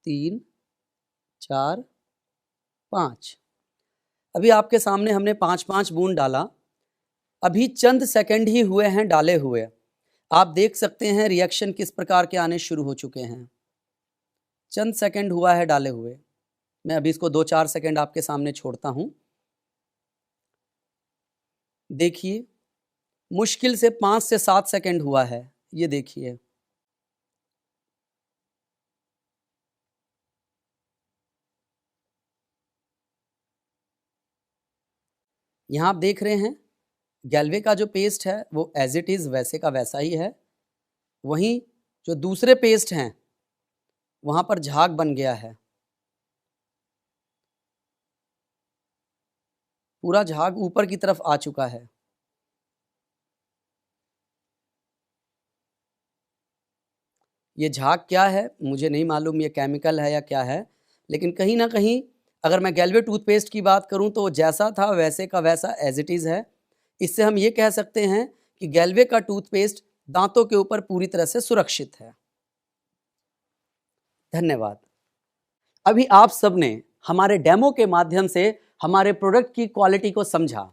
3 4 5। अभी आपके सामने हमने 5-5 बूंद डाला। अभी चंद सेकंड ही हुए हैं डाले हुए, आप देख सकते हैं रिएक्शन किस प्रकार के आने शुरू हो चुके हैं। चंद सेकंड हुआ है डाले हुए, मैं अभी इसको 2-4 सेकंड आपके सामने छोड़ता हूं। देखिए, मुश्किल से 5 से 7 सेकंड हुआ है, ये देखिए। यहां आप देख रहे हैं गैल्वे का जो पेस्ट है वो एज इट इज वैसे का वैसा ही है। वहीं जो दूसरे पेस्ट हैं वहां पर झाग बन गया है, पूरा झाग ऊपर की तरफ आ चुका है। ये झाग क्या है मुझे नहीं मालूम, ये केमिकल है या क्या है, लेकिन कहीं ना कहीं अगर मैं गैल्वे टूथपेस्ट की बात करूं तो जैसा था वैसे का वैसा एज इट इज़ है। इससे हम ये कह सकते हैं कि गैल्वे का टूथपेस्ट दांतों के ऊपर पूरी तरह से सुरक्षित है। धन्यवाद। अभी आप सबने हमारे डेमो के माध्यम से हमारे प्रोडक्ट की क्वालिटी को समझा।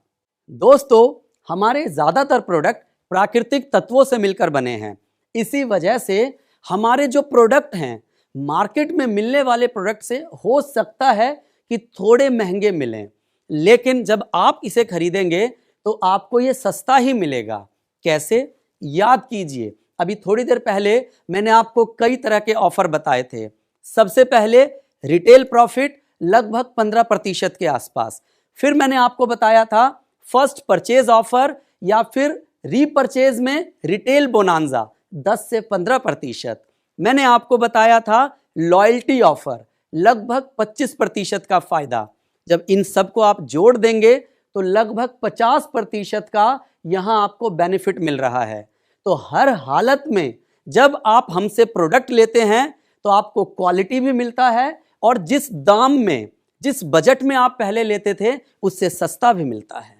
दोस्तों, हमारे ज़्यादातर प्रोडक्ट प्राकृतिक तत्वों से मिलकर बने हैं। इसी वजह से हमारे जो प्रोडक्ट हैं मार्केट में मिलने वाले प्रोडक्ट से हो सकता है कि थोड़े महंगे मिलें, लेकिन जब आप इसे खरीदेंगे तो आपको ये सस्ता ही मिलेगा। कैसे? याद कीजिए, अभी थोड़ी देर पहले मैंने आपको कई तरह के ऑफर बताए थे। सबसे पहले रिटेल प्रॉफिट लगभग 15% के आसपास, फिर मैंने आपको बताया था फर्स्ट परचेज ऑफर या फिर रीपरचेज में रिटेल बोनांजा 10 से 15%। मैंने आपको बताया था लॉयल्टी ऑफर लगभग 25% का फायदा। जब इन सबको आप जोड़ देंगे तो लगभग 50% का यहां आपको बेनिफिट मिल रहा है। तो हर हालत में जब आप हमसे प्रोडक्ट लेते हैं तो आपको क्वालिटी भी मिलता है और जिस दाम में, जिस बजट में आप पहले लेते थे उससे सस्ता भी मिलता है।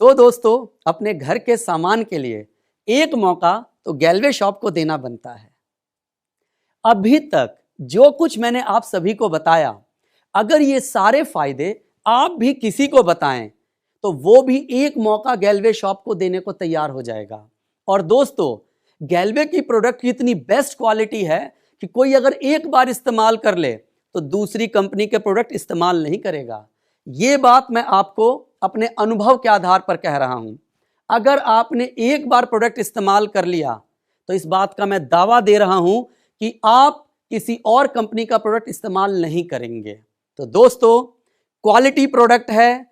तो दोस्तों, अपने घर के सामान के लिए एक मौका तो गैल्वे शॉप को देना बनता है। अभी तक जो कुछ मैंने आप सभी को बताया, अगर ये सारे फायदे आप भी किसी को बताएं तो वो भी एक मौका गैल्वे शॉप को देने को तैयार हो जाएगा। और दोस्तों, गैल्वे की प्रोडक्ट की इतनी बेस्ट क्वालिटी है कि कोई अगर एक बार इस्तेमाल कर ले तो दूसरी कंपनी के प्रोडक्ट इस्तेमाल नहीं करेगा। ये बात मैं आपको अपने अनुभव के आधार पर कह रहा हूं। अगर आपने एक बार प्रोडक्ट इस्तेमाल कर लिया तो इस बात का मैं दावा दे रहा हूं कि आप किसी और कंपनी का प्रोडक्ट इस्तेमाल नहीं करेंगे। तो दोस्तों, क्वालिटी प्रोडक्ट है,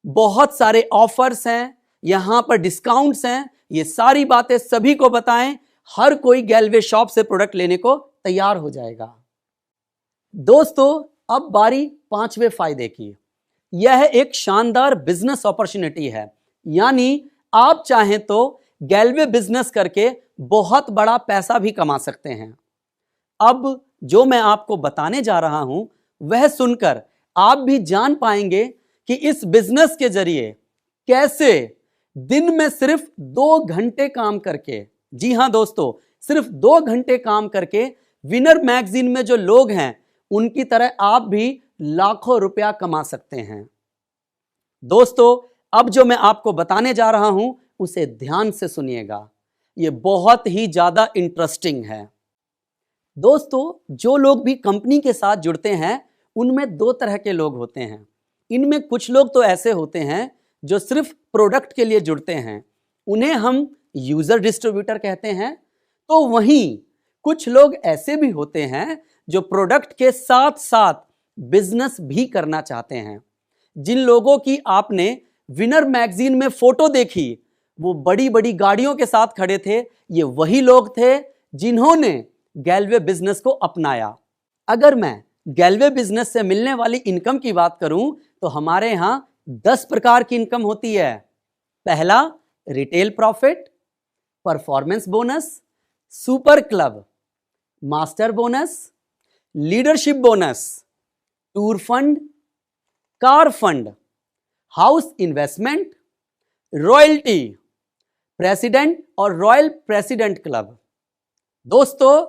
बहुत सारे ऑफर्स हैं, यहां पर डिस्काउंट्स हैं, ये सारी बातें सभी को बताएं, हर कोई गैल्वे शॉप से प्रोडक्ट लेने को तैयार हो जाएगा। दोस्तों, अब बारी 5वें फायदे की। यह एक शानदार बिजनेस अपॉर्चुनिटी है, यानी आप चाहें तो गैल्वे बिजनेस करके बहुत बड़ा पैसा भी कमा सकते हैं। अब जो मैं आपको बताने जा रहा हूं वह सुनकर आप भी जान पाएंगे कि इस बिजनेस के जरिए कैसे दिन में सिर्फ 2 घंटे काम करके, जी हां दोस्तों, सिर्फ 2 घंटे काम करके विनर मैगजीन में जो लोग हैं उनकी तरह आप भी लाखों रुपया कमा सकते हैं। दोस्तों, अब जो मैं आपको बताने जा रहा हूं उसे ध्यान से सुनिएगा, यह बहुत ही ज्यादा इंटरेस्टिंग है। दोस्तों, जो लोग भी कंपनी के साथ जुड़ते हैं उनमें 2 तरह के लोग होते हैं। इनमें कुछ लोग तो ऐसे होते हैं जो सिर्फ प्रोडक्ट के लिए जुड़ते हैं, उन्हें हम यूजर डिस्ट्रीब्यूटर कहते हैं। तो वहीं कुछ लोग ऐसे भी होते हैं जो प्रोडक्ट के साथ साथ बिजनेस भी करना चाहते हैं। जिन लोगों की आपने विनर मैगजीन में फोटो देखी, वो बड़ी बड़ी गाड़ियों के साथ खड़े थे, ये वही लोग थे जिन्होंने गैलवे बिजनेस को अपनाया। अगर मैं गैलवे बिजनेस से मिलने वाली इनकम की बात करूं तो हमारे यहां 10 प्रकार की इनकम होती है। पहला, retail profit, performance bonus, super club, master bonus, leadership bonus, tour fund, car fund, house investment, royalty, president और रॉयल प्रेसिडेंट क्लब। दोस्तों,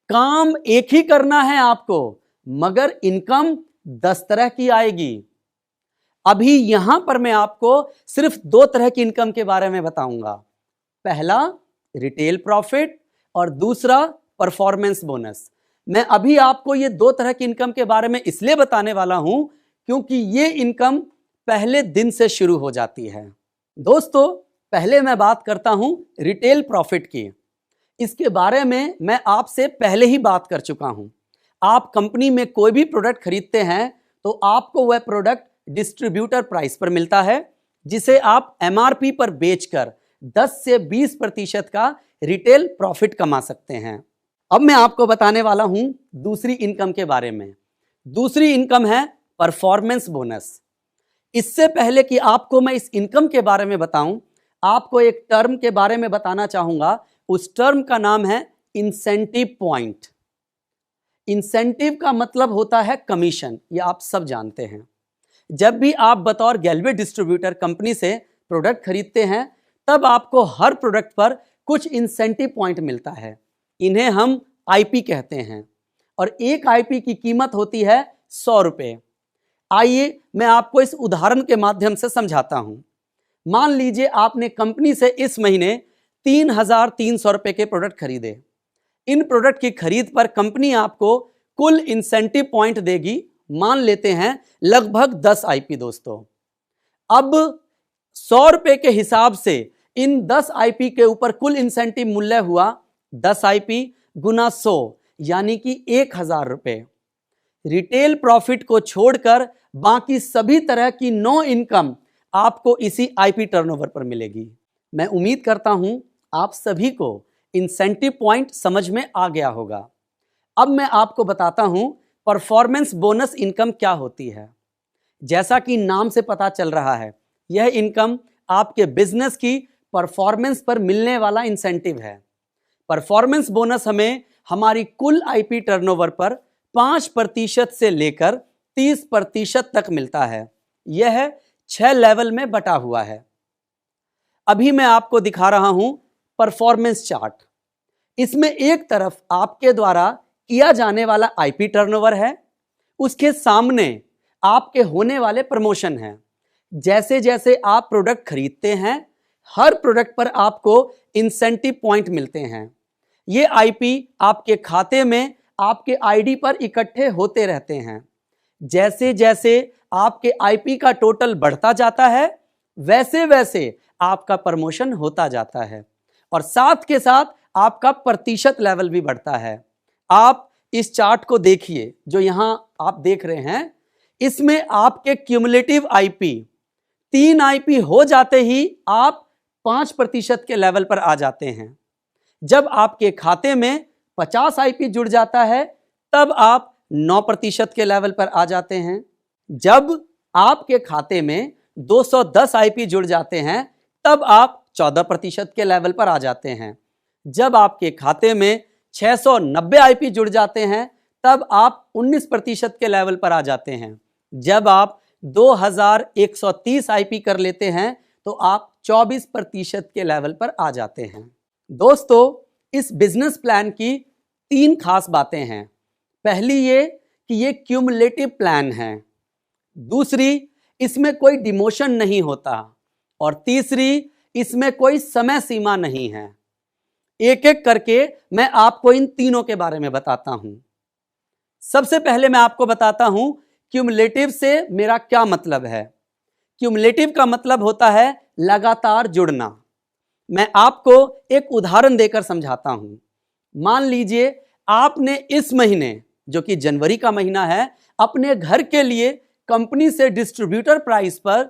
काम एक ही करना है आपको, मगर इनकम 10 तरह की आएगी। अभी यहां पर मैं आपको सिर्फ 2 तरह की इनकम के बारे में बताऊंगा। पहला, रिटेल प्रॉफिट और दूसरा, परफॉर्मेंस बोनस। मैं अभी आपको ये 2 तरह की इनकम के बारे में इसलिए बताने वाला हूं क्योंकि ये इनकम पहले दिन से शुरू हो जाती है। दोस्तों, पहले मैं बात करता हूं रिटेल प्रॉफिट की। इसके बारे में मैं आपसे पहले ही बात कर चुका हूं। आप कंपनी में कोई भी प्रोडक्ट खरीदते हैं तो आपको वह प्रोडक्ट डिस्ट्रीब्यूटर प्राइस पर मिलता है, जिसे आप एमआरपी पर बेचकर 10 से 20% का रिटेल प्रॉफिट कमा सकते हैं। अब मैं आपको बताने वाला हूं दूसरी इनकम के बारे में। दूसरी इनकम है परफॉर्मेंस बोनस। इससे पहले कि आपको मैं इस इनकम के बारे में बताऊं, आपको एक टर्म के बारे में बताना चाहूंगा। उस टर्म का नाम है इंसेंटिव पॉइंट। इंसेंटिव का मतलब होता है कमीशन, ये आप सब जानते हैं। जब भी आप बतौर गैलवे डिस्ट्रीब्यूटर कंपनी से प्रोडक्ट खरीदते हैं तब आपको हर प्रोडक्ट पर कुछ इंसेंटिव पॉइंट मिलता है। इन्हें हम आईपी कहते हैं और एक आईपी की कीमत होती है 100 रुपये। आइए मैं आपको इस उदाहरण के माध्यम से समझाता हूं। मान लीजिए आपने कंपनी से इस महीने 3,300 रुपये के प्रोडक्ट खरीदे। इन प्रोडक्ट की खरीद पर कंपनी आपको कुल इंसेंटिव पॉइंट देगी, मान लेते हैं लगभग 10 आईपी। दोस्तों, अब 100 रुपये के हिसाब से इन 10 आईपी के ऊपर कुल इंसेंटिव मूल्य हुआ 10 आईपी गुना 100 यानी कि 1,000 रुपये। रिटेल प्रॉफिट को छोड़कर बाकी सभी तरह की नो इनकम आपको इसी आईपी टर्नओवर पर मिलेगी। मैं उम्मीद करता हूं आप सभी को इंसेंटिव पॉइंट समझ में आ गया होगा। अब मैं आपको बताता हूं परफॉर्मेंस बोनस इनकम क्या होती है। जैसा कि नाम से पता चल रहा है, यह इनकम आपके बिजनेस की परफॉर्मेंस पर मिलने वाला इंसेंटिव है। परफॉर्मेंस बोनस हमें हमारी कुल आईपी टर्नओवर पर 5% से लेकर 30% तक मिलता है। यह 6 लेवल में बटा हुआ है। अभी मैं आपको दिखा रहा हूं परफॉर्मेंस चार्ट। इसमें एक तरफ आपके द्वारा किया जाने वाला आईपी टर्नओवर है, उसके सामने आपके होने वाले प्रमोशन हैं। जैसे जैसे आप प्रोडक्ट खरीदते हैं, हर प्रोडक्ट पर आपको इंसेंटिव पॉइंट मिलते हैं। ये आईपी आपके खाते में आपके आईडी पर इकट्ठे होते रहते हैं। जैसे जैसे आपके आईपी का टोटल बढ़ता जाता है, वैसे वैसे आपका प्रमोशन होता जाता है और साथ के साथ आपका प्रतिशत लेवल भी बढ़ता है। आप इस चार्ट को देखिए जो यहां आप देख रहे हैं। इसमें आपके क्यूमुलेटिव आईपी 3 आईपी हो जाते ही आप 5% के लेवल पर आ जाते हैं। जब आपके खाते में 50 आईपी जुड़ जाता है तब आप 9% के लेवल पर आ जाते हैं। जब आपके खाते में 210 आईपी जुड़ जाते हैं तब आप 14% के लेवल पर आ जाते हैं। जब आपके खाते में 690 आईपी जुड़ जाते हैं तब आप 19% के लेवल पर आ जाते हैं। जब आप 2130 आईपी कर लेते हैं तो आप 24% के लेवल पर आ जाते हैं। दोस्तों, इस बिजनेस प्लान की 3 खास बातें हैं। पहली ये कि ये क्यूमुलेटिव प्लान है, दूसरी इसमें कोई डिमोशन नहीं होता, और तीसरी इसमें कोई समय सीमा नहीं है। एक एक करके मैं आपको इन तीनों के बारे में बताता हूं। सबसे पहले मैं आपको बताता हूं क्यूमुलेटिव से मेरा क्या मतलब है। क्यूमुलेटिव का मतलब होता है लगातार जुड़ना। मैं आपको एक उदाहरण देकर समझाता हूं। मान लीजिए आपने इस महीने, जो कि जनवरी का महीना है, अपने घर के लिए कंपनी से डिस्ट्रीब्यूटर प्राइस पर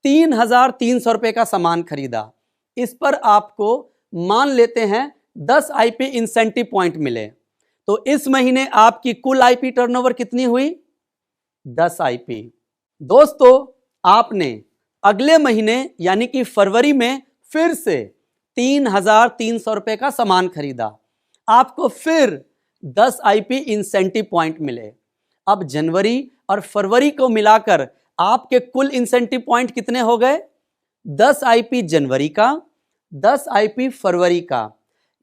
3,300 रुपए का सामान खरीदा। इस पर आपको मान लेते हैं 10 आईपी इंसेंटिव पॉइंट मिले, तो इस महीने आपकी कुल आईपी टर्नओवर कितनी हुई? 10 आईपी। दोस्तों, आपने अगले महीने यानी कि फरवरी में फिर से 3,300 रुपए का सामान खरीदा, आपको फिर 10 आईपी इंसेंटिव पॉइंट मिले। अब जनवरी और फरवरी को मिलाकर आपके कुल इंसेंटिव पॉइंट कितने हो गए? 10 आईपी जनवरी का, 10 आईपी फरवरी का,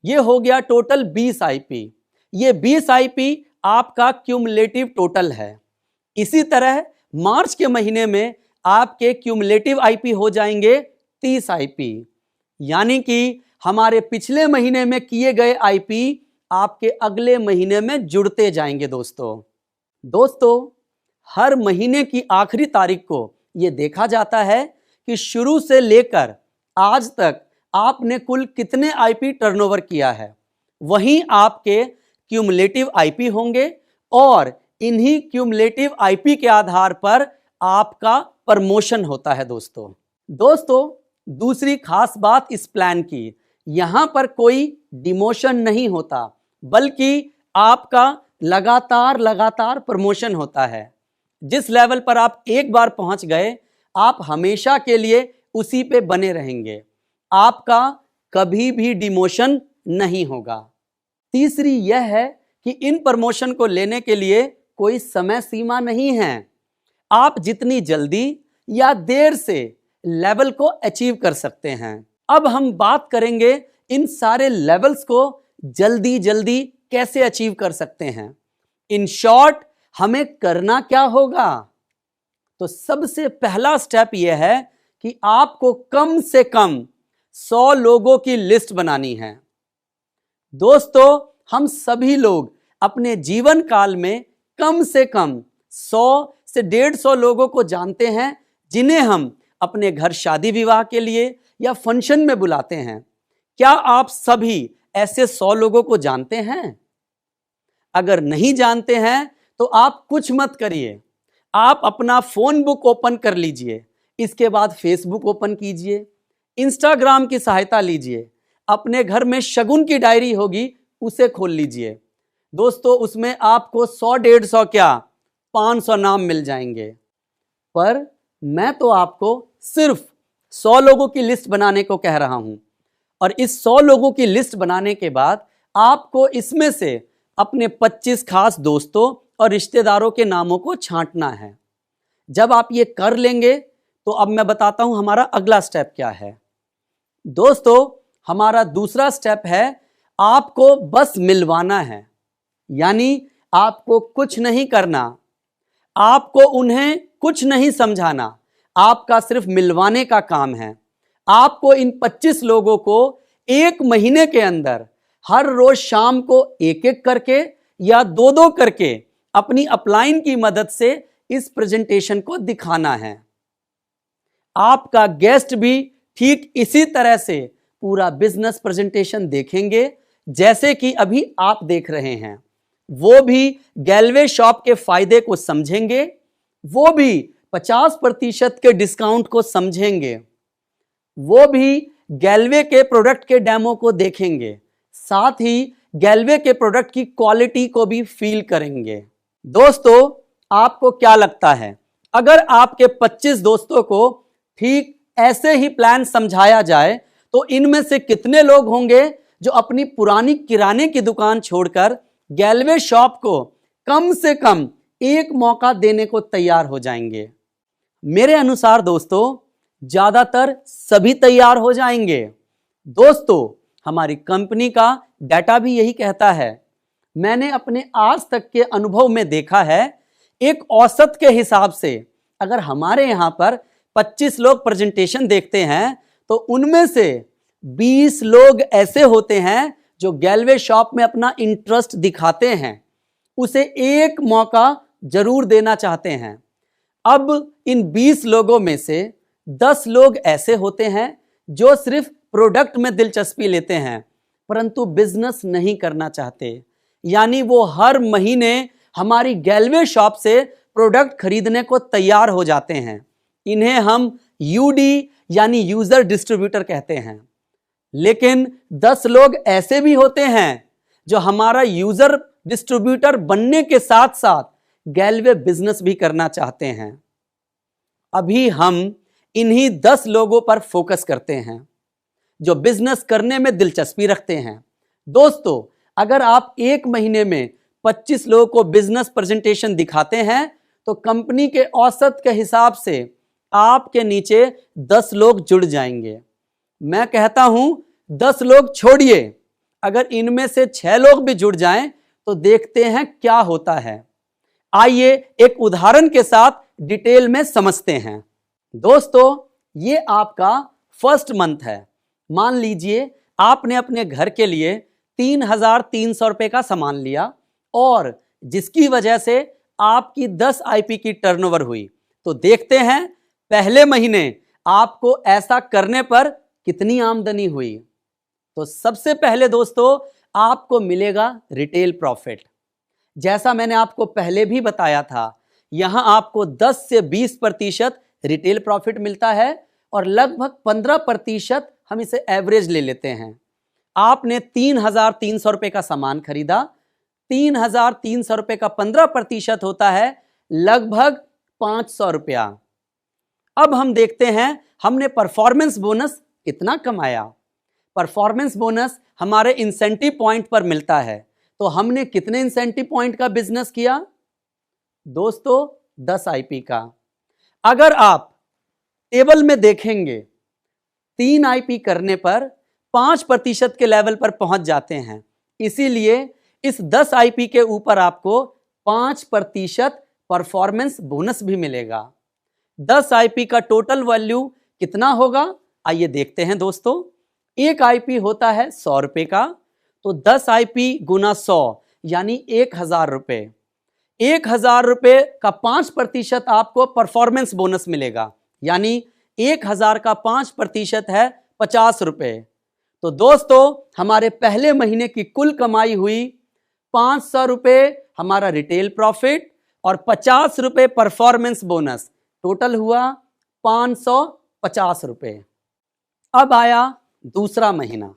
ये हो गया टोटल 20 आईपी। ये 20 आईपी आपका क्यूमुलेटिव टोटल है। इसी तरह मार्च के महीने में आपके क्यूमुलेटिव आईपी हो जाएंगे 30 आईपी, यानी कि हमारे पिछले महीने में किए गए आईपी आपके अगले महीने में जुड़ते जाएंगे। दोस्तों, हर महीने की आखिरी तारीख को यह देखा जाता है कि शुरू से लेकर आज तक आपने कुल कितने आईपी टर्नओवर किया है। वहीं आपके क्यूमुलेटिव आईपी होंगे और इन्हीं क्यूमुलेटिव आईपी के आधार पर आपका प्रमोशन होता है। दोस्तों, दूसरी खास बात इस प्लान की, यहां पर कोई डिमोशन नहीं होता, बल्कि आपका लगातार प्रमोशन होता है। जिस लेवल पर आप एक बार पहुंच गए, आप हमेशा के लिए उसी पे बने रहेंगे, आपका कभी भी डिमोशन नहीं होगा। तीसरी यह है कि इन प्रमोशन को लेने के लिए कोई समय सीमा नहीं है। आप जितनी जल्दी या देर से लेवल को अचीव कर सकते हैं। अब हम बात करेंगे इन सारे लेवल्स को जल्दी कैसे अचीव कर सकते हैं। इन शॉर्ट, हमें करना क्या होगा? तो सबसे पहला स्टेप यह है कि आपको कम से कम 100 लोगों की लिस्ट बनानी है। दोस्तों, हम सभी लोग अपने जीवन काल में कम से कम 100 से 150 लोगों को जानते हैं, जिन्हें हम अपने घर शादी विवाह के लिए या फंक्शन में बुलाते हैं। क्या आप सभी ऐसे 100 लोगों को जानते हैं? अगर नहीं जानते हैं तो आप कुछ मत करिए, आप अपना फोन बुक ओपन कर लीजिए, इसके बाद फेसबुक ओपन कीजिए, इंस्टाग्राम की सहायता लीजिए, अपने घर में शगुन की डायरी होगी उसे खोल लीजिए। दोस्तों, उसमें आपको 100-150 क्या 500 नाम मिल जाएंगे। पर मैं तो आपको सिर्फ 100 लोगों की लिस्ट बनाने को कह रहा हूं, और इस 100 लोगों की लिस्ट बनाने के बाद आपको इसमें से अपने 25 खास दोस्तों और रिश्तेदारों के नामों को छांटना है। जब आप ये कर लेंगे तो अब मैं बताता हूं हमारा अगला स्टेप क्या है। दोस्तों, हमारा दूसरा स्टेप है, आपको बस मिलवाना है। यानी आपको कुछ नहीं करना, आपको उन्हें कुछ नहीं समझाना, आपका सिर्फ मिलवाने का काम है। आपको इन 25 लोगों को एक महीने के अंदर हर रोज शाम को एक एक करके या दो दो करके अपनी अपलाइन की मदद से इस प्रेजेंटेशन को दिखाना है। आपका गेस्ट भी ठीक इसी तरह से पूरा बिजनेस प्रेजेंटेशन देखेंगे जैसे कि अभी आप देख रहे हैं। वो भी गैलवे शॉप के फायदे को समझेंगे, वो भी 50% के डिस्काउंट को समझेंगे, वो भी गैलवे के प्रोडक्ट के डेमो को देखेंगे, साथ ही गैलवे के प्रोडक्ट की क्वालिटी को भी फील करेंगे। दोस्तों, आपको क्या लगता है, अगर आपके 25 दोस्तों को ठीक ऐसे ही प्लान समझाया जाए तो इनमें से कितने लोग होंगे जो अपनी पुरानी किराने की दुकान छोड़कर गैलवे शॉप को कम से कम एक मौका देने को तैयार हो जाएंगे। मेरे अनुसार दोस्तों ज्यादातर सभी तैयार हो जाएंगे। दोस्तों हमारी कंपनी का डाटा भी यही कहता है। मैंने अपने आज तक के अनुभव में देखा है, एक औसत के हिसाब से अगर हमारे यहां पर 25 लोग प्रेजेंटेशन देखते हैं तो उनमें से 20 लोग ऐसे होते हैं जो गैलवे शॉप में अपना इंटरेस्ट दिखाते हैं, उसे एक मौका जरूर देना चाहते हैं। अब इन 20 लोगों में से 10 लोग ऐसे होते हैं जो सिर्फ प्रोडक्ट में दिलचस्पी लेते हैं परंतु बिजनेस नहीं करना चाहते, यानी वो हर महीने हमारी गैलवे शॉप से प्रोडक्ट खरीदने को तैयार हो जाते हैं। इन्हें हम यूडी यानी यूजर डिस्ट्रीब्यूटर कहते हैं। लेकिन 10 लोग ऐसे भी होते हैं जो हमारा यूजर डिस्ट्रीब्यूटर बनने के साथ साथ गैलवे बिजनेस भी करना चाहते हैं। अभी हम इन्हीं 10 लोगों पर फोकस करते हैं जो बिजनेस करने में दिलचस्पी रखते हैं। दोस्तों अगर आप एक महीने में 25 लोगों को बिजनेस प्रेजेंटेशन दिखाते हैं तो कंपनी के औसत के हिसाब से आपके नीचे 10 लोग जुड़ जाएंगे। मैं कहता हूं 10 लोग छोड़िए, अगर इनमें से 6 लोग भी जुड़ जाएं तो देखते हैं क्या होता है। आइए एक उदाहरण के साथ डिटेल में समझते हैं। दोस्तों ये आपका फर्स्ट मंथ है। मान लीजिए आपने अपने घर के लिए 3,300 रुपए का सामान लिया और जिसकी वजह से आपकी 10 आईपी की टर्नओवर हुई। तो देखते हैं पहले महीने आपको ऐसा करने पर कितनी आमदनी हुई। तो सबसे पहले दोस्तों आपको मिलेगा रिटेल प्रॉफिट। जैसा मैंने आपको पहले भी बताया था, यहां आपको 10 से 20% रिटेल प्रॉफिट मिलता है और लगभग 15% हम इसे एवरेज ले लेते हैं। आपने 3,300 रुपए का सामान खरीदा, 3,300 रुपए का 15% होता है लगभग 500 रुपया। अब हम देखते हैं हमने परफॉर्मेंस बोनस कितना कमाया। परफॉर्मेंस बोनस हमारे इंसेंटिव पॉइंट पर मिलता है। तो हमने कितने इंसेंटिव पॉइंट का बिजनेस किया दोस्तों? 10 आईपी का। अगर आप टेबल में देखेंगे 3 आईपी करने पर 5% के लेवल पर पहुंच जाते हैं, इसीलिए इस 10 आईपी के ऊपर आपको 5% परफॉर्मेंस बोनस भी मिलेगा। 10 आईपी का टोटल वैल्यू कितना होगा आइए देखते हैं दोस्तों। एक आईपी होता है 100 रुपए का, तो 10 आईपी गुना 100 यानी 1,000 रुपए। 1,000 रुपए का 5% आपको परफॉर्मेंस बोनस मिलेगा, यानी 1,000 का 5% है 50 रुपए। तो दोस्तों हमारे पहले महीने की कुल कमाई हुई 500 रुपए हमारा रिटेल प्रॉफिट और 50 रुपए परफॉर्मेंस बोनस, टोटल हुआ 550 रुपए। अब आया दूसरा महीना।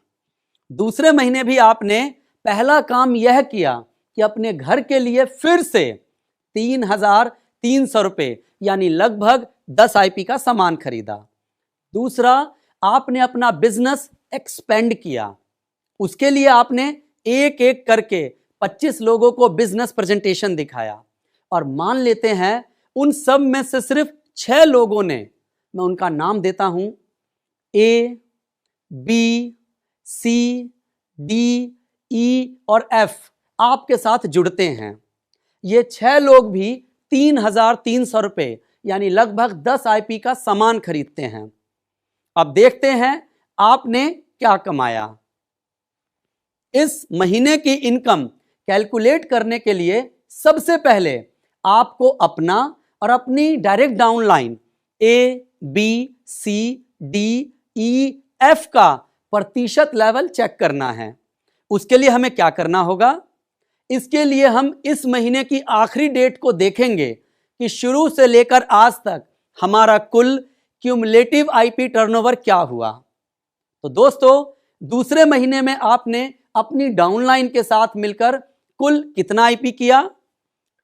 दूसरे महीने भी आपने पहला काम यह किया कि अपने घर के लिए फिर से 3,300 रुपए यानी लगभग 10 आईपी का सामान खरीदा। दूसरा, आपने अपना बिजनेस एक्सपेंड किया। उसके लिए आपने एक एक करके 25 लोगों को बिजनेस प्रेजेंटेशन दिखाया और मान लेते हैं उन सब में से सिर्फ 6 लोगों ने, मैं उनका नाम देता हूं, ए, बी, सी, डी, ई और एफ आपके साथ जुड़ते हैं। ये 6 लोग भी 3,300 रुपए यानी लगभग 10 आईपी का सामान खरीदते हैं। अब देखते हैं आपने क्या कमाया। इस महीने की इनकम कैलकुलेट करने के लिए सबसे पहले आपको अपना और अपनी डायरेक्ट डाउनलाइन ए, बी, सी, डी, ई, एफ का प्रतिशत लेवल चेक करना है। उसके लिए हमें क्या करना होगा? इसके लिए हम इस महीने की आखिरी डेट को देखेंगे कि शुरू से लेकर आज तक हमारा कुल क्यूमुलेटिव आईपी टर्नओवर क्या हुआ। तो दोस्तों दूसरे महीने में आपने अपनी डाउनलाइन के साथ मिलकर कुल कितना आईपी किया?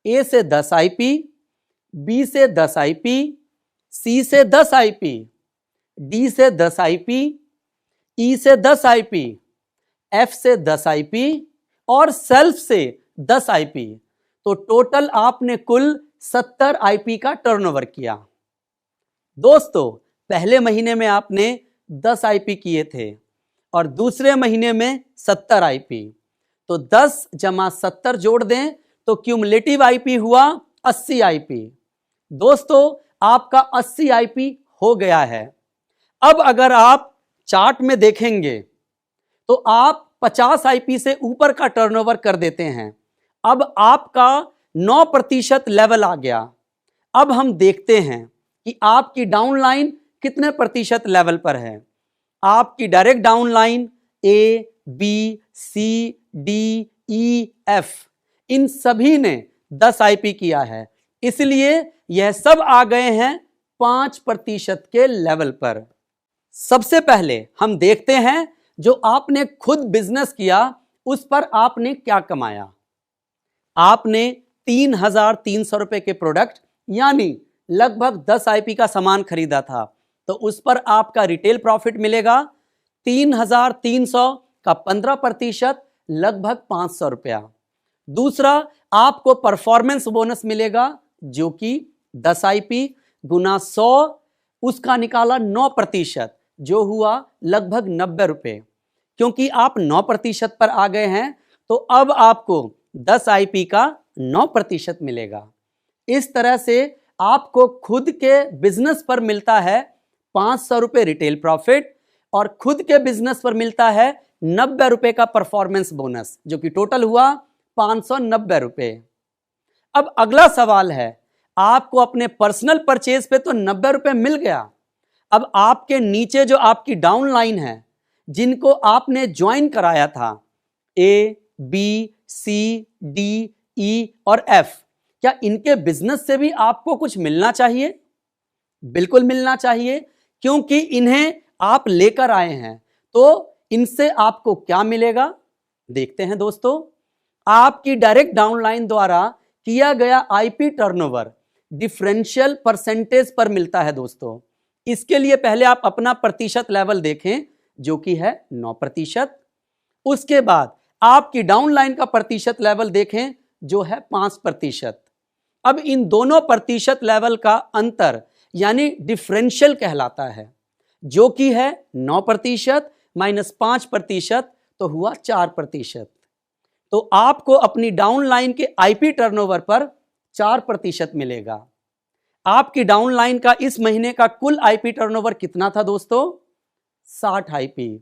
ए से 10 आईपी, बी से 10 आईपी, सी से 10 आईपी, डी से 10 आईपी, ई से 10 आईपी, एफ से 10 आईपी और सेल्फ से 10 आईपी। तो टोटल आपने कुल 70 आईपी का टर्नओवर किया। दोस्तों, पहले महीने में आपने 10 आईपी किए थे और दूसरे महीने में 70 आईपी, तो 10 जमा 70 जोड़ दें तो क्यूमुलेटिव आईपी हुआ 80 आईपी। दोस्तों, आपका 80 आईपी हो गया है। अब अगर आप चार्ट में देखेंगे तो आप 50 आईपी से ऊपर का टर्नओवर कर देते हैं। अब आपका 9% लेवल आ गया। अब हम देखते हैं कि आपकी डाउनलाइन कितने प्रतिशत लेवल पर है। आपकी डायरेक्ट डाउनलाइन ए, बी, सी, डी, ई, एफ इन सभी ने 10 आईपी किया है, इसलिए यह सब आ गए हैं 5% के लेवल पर। सबसे पहले हम देखते हैं जो आपने खुद बिजनेस किया उस पर आपने क्या कमाया। आपने 3,300 रुपए के प्रोडक्ट यानी लगभग 10 आईपी का सामान खरीदा था, तो उस पर आपका रिटेल प्रॉफिट मिलेगा 3,300 का 15%, लगभग 500 रुपया। दूसरा, आपको परफॉर्मेंस बोनस मिलेगा जो कि 10 आईपी गुना 100, उसका निकाला 9%, जो हुआ लगभग 90 रुपए। क्योंकि आप 9% पर आ गए हैं तो अब आपको 10 आईपी का 9% मिलेगा। इस तरह से आपको खुद के बिजनेस पर मिलता है 500 रुपए रिटेल प्रॉफिट और खुद के बिजनेस पर मिलता है 90 रुपए का परफॉर्मेंस बोनस, जो कि टोटल हुआ 590 रुपए। अब अगला सवाल है, आपको अपने पर्सनल परचेज पे तो 90 रुपए मिल गया। अब आपके नीचे जो आपकी डाउनलाइन है, जिनको आपने ज्वाइन कराया था, ए, बी, सी, डी, ई और एफ, क्या इनके बिजनेस से भी आपको कुछ मिलना चाहिए? बिल्कुल मिलना चाहिए, क्योंकि इन्हें आप लेकर आए हैं। तो इनसे आपको क्या मिलेगा, देखते हैं दोस्तों। आपकी डायरेक्ट डाउनलाइन द्वारा किया गया आईपी टर्नओवर डिफरेंशियल परसेंटेज पर मिलता है दोस्तों। इसके लिए पहले आप अपना प्रतिशत लेवल देखें जो कि है 9%। उसके बाद आपकी डाउनलाइन का प्रतिशत लेवल देखें जो है 5%। अब इन दोनों प्रतिशत लेवल का अंतर यानी डिफरेंशियल कहलाता है, जो कि है 9% माइनस 5%, तो हुआ 4%। तो आपको अपनी डाउनलाइन के आईपी टर्नओवर पर 4% मिलेगा। आपकी डाउनलाइन का इस महीने का कुल आईपी टर्नओवर कितना था दोस्तों? 60 आईपी।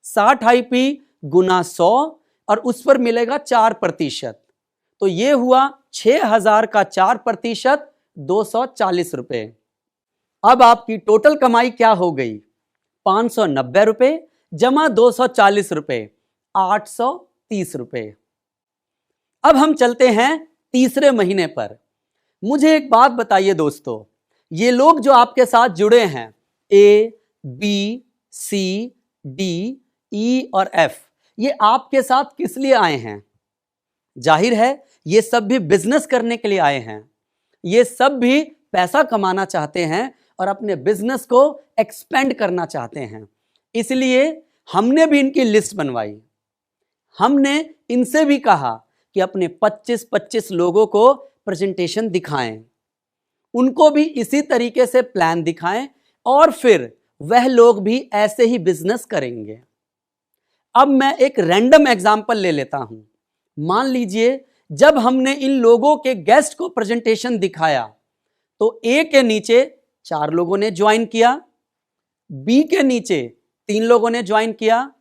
60 आईपी गुना 100 और उस पर मिलेगा 4%, तो यह हुआ 6,000 का 4%, 240 रुपए। अब आपकी टोटल कमाई क्या हो गई? 590 रुपए जमा 240 रुपए, 830 रुपए। अब हम चलते हैं तीसरे महीने पर। मुझे एक बात बताइए दोस्तों, ये लोग जो आपके साथ जुड़े हैं, ए, बी, सी, डी, ई और एफ, ये आपके साथ किस लिए आए हैं? जाहिर है ये सब भी बिजनेस करने के लिए आए हैं। ये सब भी पैसा कमाना चाहते हैं और अपने बिजनेस को एक्सपेंड करना चाहते हैं। इसलिए हमने भी इनकी लिस्ट बनवाई। हमने इनसे भी कहा कि अपने 25-25 लोगों को प्रेजेंटेशन दिखाएं, उनको भी इसी तरीके से प्लान दिखाएं और फिर वह लोग भी ऐसे ही बिजनेस करेंगे। अब मैं एक रैंडम एग्जांपल ले लेता हूं। मान लीजिए जब हमने इन लोगों के गेस्ट को प्रेजेंटेशन दिखाया तो ए के नीचे 4 लोगों ने ज्वाइन किया, बी के नीचे 3 लोगों ने ज्वाइन किया,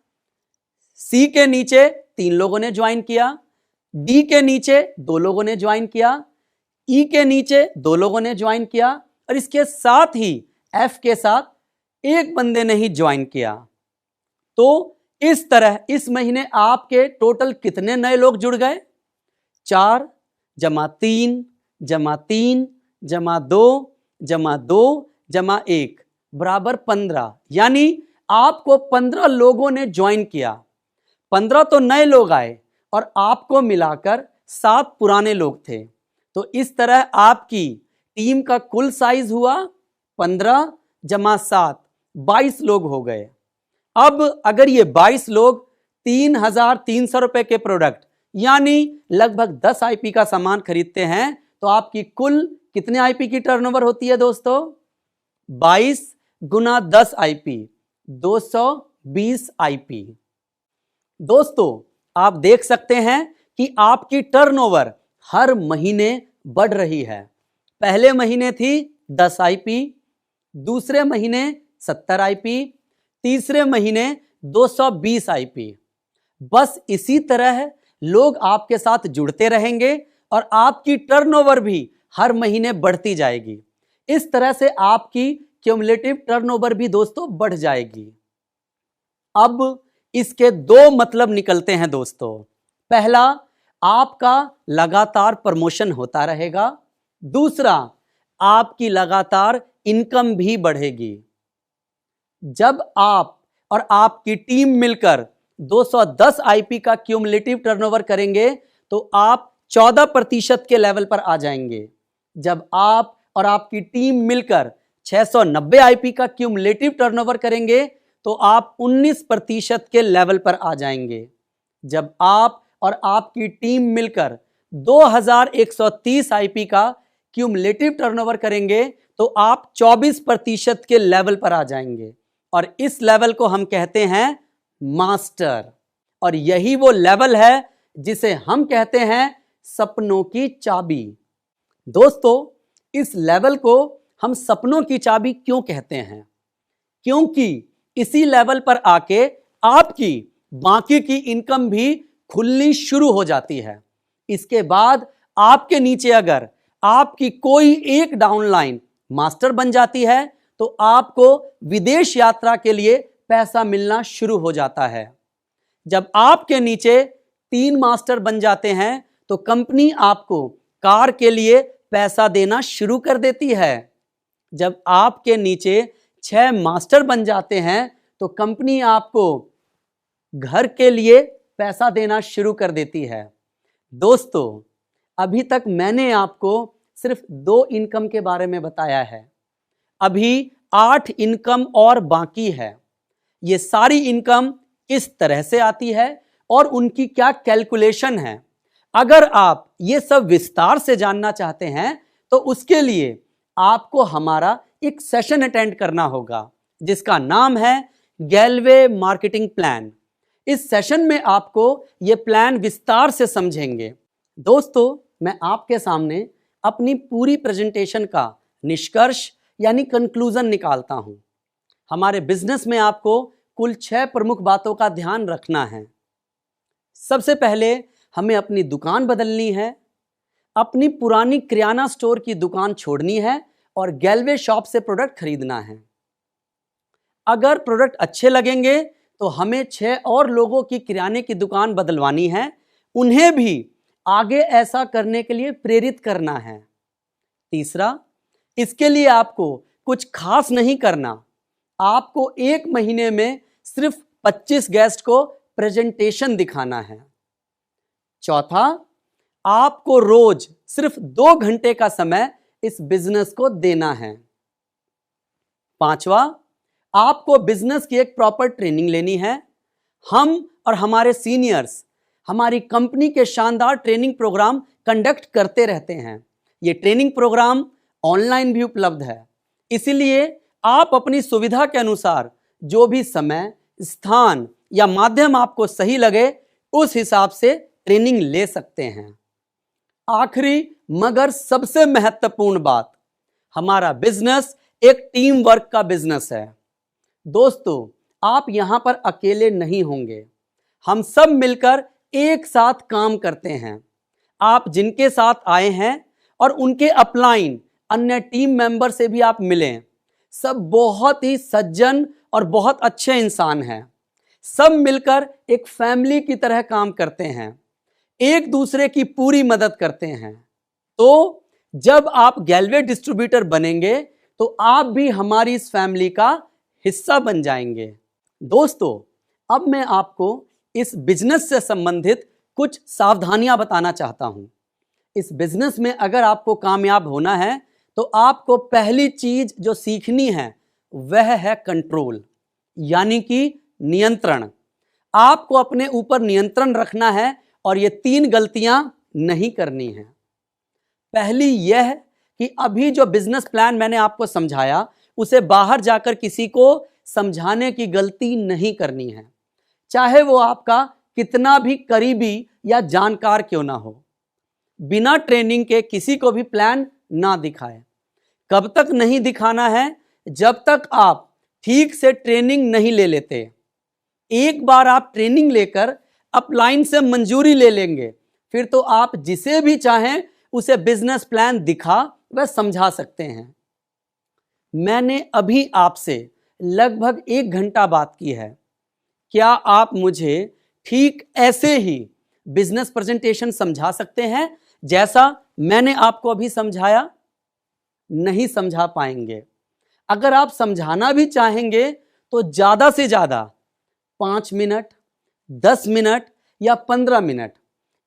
सी के नीचे 3 लोगों ने ज्वाइन किया, डी के नीचे 2 लोगों ने ज्वाइन किया, ई के नीचे 2 लोगों ने ज्वाइन किया और इसके साथ ही एफ के साथ एक बंदे ने ही ज्वाइन किया। तो इस तरह इस महीने आपके टोटल कितने नए लोग जुड़ गए? 4 जमा 3 जमा 3 जमा 2 जमा 2 जमा 1 बराबर 15, यानी आपको 15 लोगों ने ज्वाइन किया। 15 तो नए लोग आए और आपको मिलाकर 7 पुराने लोग थे। तो इस तरह आपकी टीम का कुल साइज हुआ 15 जमा 7, 22 लोग हो गए। अब अगर ये 22 लोग 3,300 रुपए के प्रोडक्ट यानी लगभग 10 आईपी का सामान खरीदते हैं तो आपकी कुल कितने आईपी की टर्नओवर होती है दोस्तों? 22 गुना 10 आईपी, 220 आईपी। दोस्तों आप देख सकते हैं कि आपकी टर्नओवर हर महीने बढ़ रही है। पहले महीने थी 10 आईपी, दूसरे महीने 70 आईपी, तीसरे महीने 220 आईपी। बस इसी तरह लोग आपके साथ जुड़ते रहेंगे और आपकी टर्नओवर भी हर महीने बढ़ती जाएगी। इस तरह से आपकी क्यूमुलेटिव टर्नओवर भी दोस्तों बढ़ जाएगी। अब इसके दो मतलब निकलते हैं दोस्तों। पहला, आपका लगातार प्रमोशन होता रहेगा। दूसरा, आपकी लगातार इनकम भी बढ़ेगी। जब आप और आपकी टीम मिलकर 210 आईपी का क्यूमुलेटिव टर्नओवर करेंगे तो आप 14% के लेवल पर आ जाएंगे। जब आप और आपकी टीम मिलकर 690 आईपी का क्यूमुलेटिव टर्नओवर करेंगे तो आप 19% के लेवल पर आ जाएंगे। जब आप और आपकी टीम मिलकर 2130 आईपी का क्यूमुलेटिव टर्नओवर करेंगे तो आप 24% के लेवल पर आ जाएंगे और इस लेवल को हम कहते हैं मास्टर। और यही वो लेवल है जिसे हम कहते हैं सपनों की चाबी। दोस्तों इस लेवल को हम सपनों की चाबी क्यों कहते हैं? क्योंकि इसी लेवल पर आके आपकी बाकी की इनकम भी खुलनी शुरू हो जाती है। इसके बाद आपके नीचे अगर आपकी कोई एक डाउनलाइन मास्टर बन जाती है तो आपको विदेश यात्रा के लिए पैसा मिलना शुरू हो जाता है। जब आपके नीचे 3 मास्टर बन जाते हैं तो कंपनी आपको कार के लिए पैसा देना शुरू कर देती है। जब आपके नीचे 6 मास्टर बन जाते हैं तो कंपनी आपको घर के लिए पैसा देना शुरू कर देती है। दोस्तों अभी तक मैंने आपको सिर्फ 2 इनकम के बारे में बताया है। अभी 8 इनकम और बाकी है। ये सारी इनकम किस तरह से आती है और उनकी क्या कैलकुलेशन है, अगर आप ये सब विस्तार से जानना चाहते हैं तो उसके लिए आपको हमारा एक सेशन अटेंड करना होगा जिसका नाम है गैलवे मार्केटिंग प्लान। इस सेशन में आपको ये प्लान विस्तार से समझेंगे। दोस्तों मैं आपके सामने अपनी पूरी प्रेजेंटेशन का निष्कर्ष यानी कंक्लूजन निकालता हूं। हमारे बिजनेस में आपको कुल 6 प्रमुख बातों का ध्यान रखना है। सबसे पहले हमें अपनी दुकान बदलनी है, अपनी पुरानी किराना स्टोर की दुकान छोड़नी है और गैलवे शॉप से प्रोडक्ट खरीदना है। अगर प्रोडक्ट अच्छे लगेंगे तो हमें 6 और लोगों की किराने की दुकान बदलवानी है, उन्हें भी आगे ऐसा करने के लिए प्रेरित करना है। तीसरा, इसके लिए आपको कुछ खास नहीं करना, आपको 1 महीने में सिर्फ 25 गेस्ट को प्रेजेंटेशन दिखाना है। चौथा, आपको रोज सिर्फ 2 घंटे का समय इस बिजनेस को देना है। पांचवा, आपको बिजनेस की एक प्रॉपर ट्रेनिंग लेनी है। हम और हमारे सीनियर्स हमारी कंपनी के शानदार ट्रेनिंग प्रोग्राम कंडक्ट करते रहते हैं। ये ट्रेनिंग प्रोग्राम ऑनलाइन भी उपलब्ध है, इसीलिए आप अपनी सुविधा के अनुसार जो भी समय, स्थान या माध्यम आपको सही लगे उस हिसाब से ट्रेनिंग ले सकते हैं। आखिरी मगर सबसे महत्वपूर्ण बात, हमारा बिजनेस एक टीम वर्क का बिजनेस है। दोस्तों आप यहां पर अकेले नहीं होंगे, हम सब मिलकर एक साथ काम करते हैं। आप जिनके साथ आए हैं और उनके अपलाइन अन्य टीम मेंबर से भी आप मिलें, सब बहुत ही सज्जन और बहुत अच्छे इंसान हैं। सब मिलकर एक फैमिली की तरह काम करते हैं, एक दूसरे की पूरी मदद करते हैं। तो जब आप गैलवे डिस्ट्रीब्यूटर बनेंगे तो आप भी हमारी इस फैमिली का हिस्सा बन जाएंगे। दोस्तों अब मैं आपको इस बिजनेस से संबंधित कुछ सावधानियां बताना चाहता हूं। इस बिजनेस में अगर आपको कामयाब होना है तो आपको पहली चीज जो सीखनी है वह है कंट्रोल, यानी कि नियंत्रण। आपको अपने ऊपर नियंत्रण रखना है और ये 3 गलतियां नहीं करनी है। पहली यह कि अभी जो बिजनेस प्लान मैंने आपको समझाया उसे बाहर जाकर किसी को समझाने की गलती नहीं करनी है, चाहे वो आपका कितना भी करीबी या जानकार क्यों ना हो। बिना ट्रेनिंग के किसी को भी प्लान ना दिखाएं। कब तक नहीं दिखाना है? जब तक आप ठीक से ट्रेनिंग नहीं ले लेते। एक बार आप ट्रेनिंग लेकर अपलाइन से मंजूरी ले लेंगे, फिर तो आप जिसे भी चाहें उसे बिजनेस प्लान दिखा व समझा सकते हैं। मैंने अभी आपसे लगभग 1 घंटा बात की है। क्या आप मुझे ठीक ऐसे ही बिजनेस प्रेजेंटेशन समझा सकते हैं जैसा मैंने आपको अभी समझाया? नहीं समझा पाएंगे। अगर आप समझाना भी चाहेंगे तो ज्यादा से ज्यादा 5 मिनट, 10 मिनट या 15 मिनट,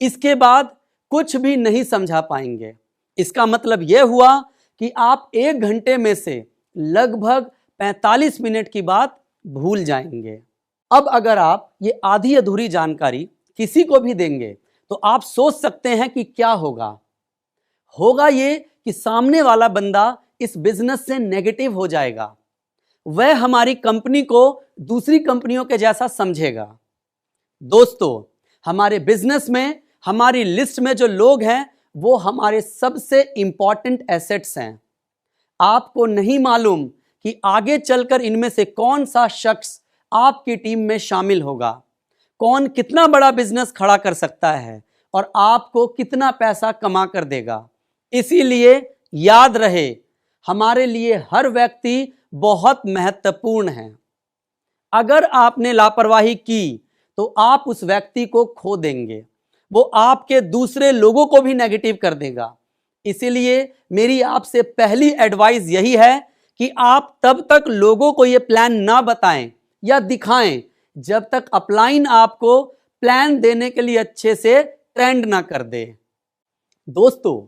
इसके बाद कुछ भी नहीं समझा पाएंगे। इसका मतलब यह हुआ कि आप 1 घंटे में से लगभग 45 मिनट की बात भूल जाएंगे। अब अगर आप ये आधी अधूरी जानकारी किसी को भी देंगे तो आप सोच सकते हैं कि क्या होगा। होगा ये कि सामने वाला बंदा इस बिजनेस से नेगेटिव हो जाएगा, वह हमारी कंपनी को दूसरी कंपनियों के जैसा समझेगा। दोस्तों, हमारे बिजनेस में हमारी लिस्ट में जो लोग हैं वो हमारे सबसे इंपॉर्टेंट एसेट्स हैं। आपको नहीं मालूम कि आगे चलकर इनमें से कौन सा शख्स आपकी टीम में शामिल होगा, कौन कितना बड़ा बिजनेस खड़ा कर सकता है और आपको कितना पैसा कमा कर देगा। इसीलिए याद रहे, हमारे लिए हर व्यक्ति बहुत महत्वपूर्ण है। अगर आपने लापरवाही की तो आप उस व्यक्ति को खो देंगे, वो आपके दूसरे लोगों को भी नेगेटिव कर देगा। इसीलिए मेरी आपसे पहली एडवाइस यही है कि आप तब तक लोगों को यह प्लान ना बताएं या दिखाएं जब तक अपलाइन आपको प्लान देने के लिए अच्छे से ट्रेंड ना कर दे। दोस्तों,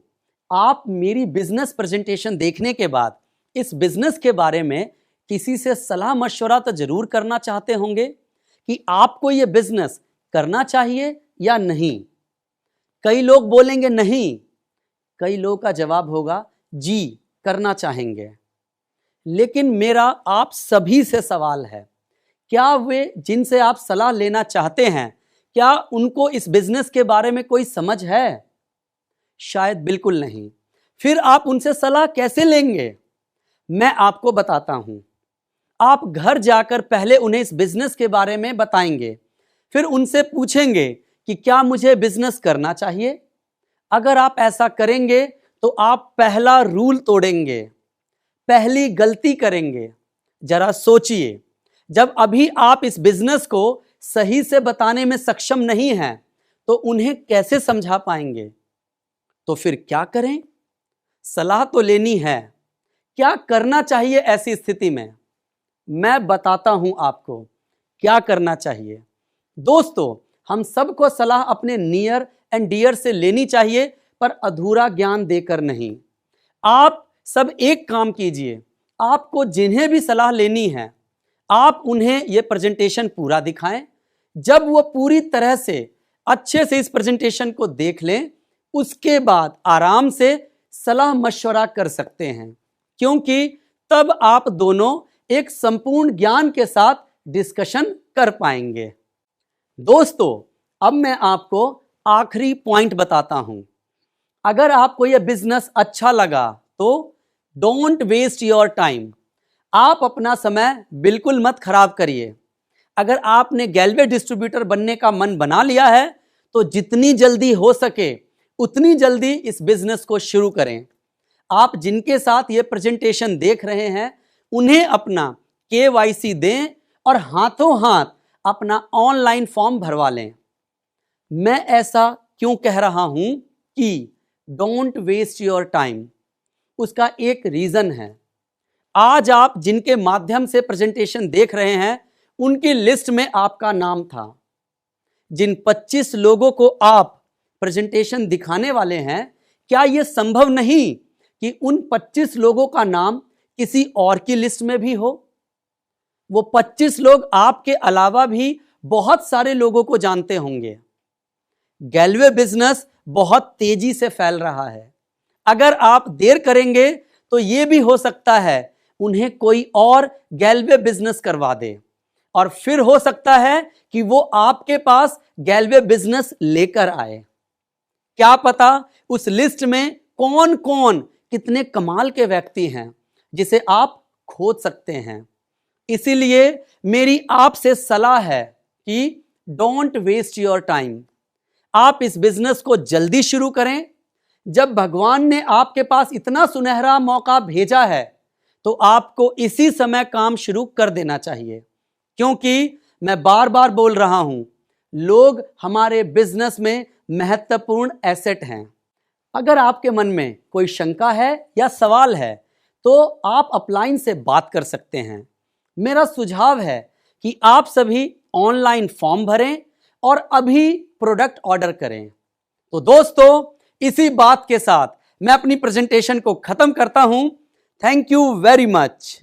आप मेरी बिजनेस प्रेजेंटेशन देखने के बाद इस बिजनेस के बारे में किसी से सलाह मशवरा तो जरूर करना चाहते होंगे कि आपको यह बिजनेस करना चाहिए या नहीं। कई लोग बोलेंगे नहीं, कई लोगों का जवाब होगा जी करना चाहेंगे। लेकिन मेरा आप सभी से सवाल है, क्या वे जिनसे आप सलाह लेना चाहते हैं, क्या उनको इस बिजनेस के बारे में कोई समझ है? शायद बिल्कुल नहीं। फिर आप उनसे सलाह कैसे लेंगे? मैं आपको बताता हूं। आप घर जाकर पहले उन्हें इस बिजनेस के बारे में बताएंगे, फिर उनसे पूछेंगे कि क्या मुझे बिजनेस करना चाहिए। अगर आप ऐसा करेंगे तो आप पहला रूल तोड़ेंगे, पहली गलती करेंगे। जरा सोचिए, जब अभी आप इस बिजनेस को सही से बताने में सक्षम नहीं हैं तो उन्हें कैसे समझा पाएंगे? तो फिर क्या करें? सलाह तो लेनी है। क्या करना चाहिए ऐसी स्थिति में? मैं बताता हूं आपको क्या करना चाहिए। दोस्तों, हम सबको सलाह अपने नियर एंड डियर से लेनी चाहिए, पर अधूरा ज्ञान देकर नहीं। आप सब एक काम कीजिए, आपको जिन्हें भी सलाह लेनी है आप उन्हें यह प्रेजेंटेशन पूरा दिखाएं। जब वो पूरी तरह से अच्छे से इस प्रेजेंटेशन को देख लें, उसके बाद आराम से सलाह मशवरा कर सकते हैं, क्योंकि तब आप दोनों एक संपूर्ण ज्ञान के साथ डिस्कशन कर पाएंगे। दोस्तों, अब मैं आपको आखिरी पॉइंट बताता हूं। अगर आपको यह बिजनेस अच्छा लगा तो डोंट वेस्ट योर टाइम। आप अपना समय बिल्कुल मत खराब करिए। अगर आपने गैल्वे डिस्ट्रीब्यूटर बनने का मन बना लिया है तो जितनी जल्दी हो सके उतनी जल्दी इस बिजनेस को शुरू करें। आप जिनके साथ ये प्रेजेंटेशन देख रहे हैं उन्हें अपना KYC दें और हाथों हाथ अपना ऑनलाइन फॉर्म भरवा लें। मैं ऐसा क्यों कह रहा हूं कि डोंट वेस्ट योर टाइम, उसका एक रीजन है। आज आप जिनके माध्यम से प्रेजेंटेशन देख रहे हैं उनकी लिस्ट में आपका नाम था। जिन 25 लोगों को आप प्रेजेंटेशन दिखाने वाले हैं, क्या यह संभव नहीं कि उन 25 लोगों का नाम किसी और की लिस्ट में भी हो? वो 25 लोग आपके अलावा भी बहुत सारे लोगों को जानते होंगे। गैलवे बिजनेस बहुत तेजी से फैल रहा है। अगर आप देर करेंगे तो यह भी हो सकता है उन्हें कोई और गैलवे बिजनेस करवा दे और फिर हो सकता है कि वो आपके पास गैलवे बिजनेस लेकर आए। क्या पता उस लिस्ट में कौन कौन कितने कमाल के व्यक्ति हैं जिसे आप खोज सकते हैं। इसीलिए मेरी आपसे सलाह है कि डोंट वेस्ट योर टाइम। आप इस बिजनेस को जल्दी शुरू करें। जब भगवान ने आपके पास इतना सुनहरा मौका भेजा है तो आपको इसी समय काम शुरू कर देना चाहिए, क्योंकि मैं बार बार बोल रहा हूं, लोग हमारे बिजनेस में महत्वपूर्ण एसेट हैं। अगर आपके मन में कोई शंका है या सवाल है तो आप अपलाइन से बात कर सकते हैं। मेरा सुझाव है कि आप सभी ऑनलाइन फॉर्म भरें और अभी प्रोडक्ट ऑर्डर करें। तो दोस्तों, इसी बात के साथ मैं अपनी प्रेजेंटेशन को खत्म करता हूं। Thank you very much.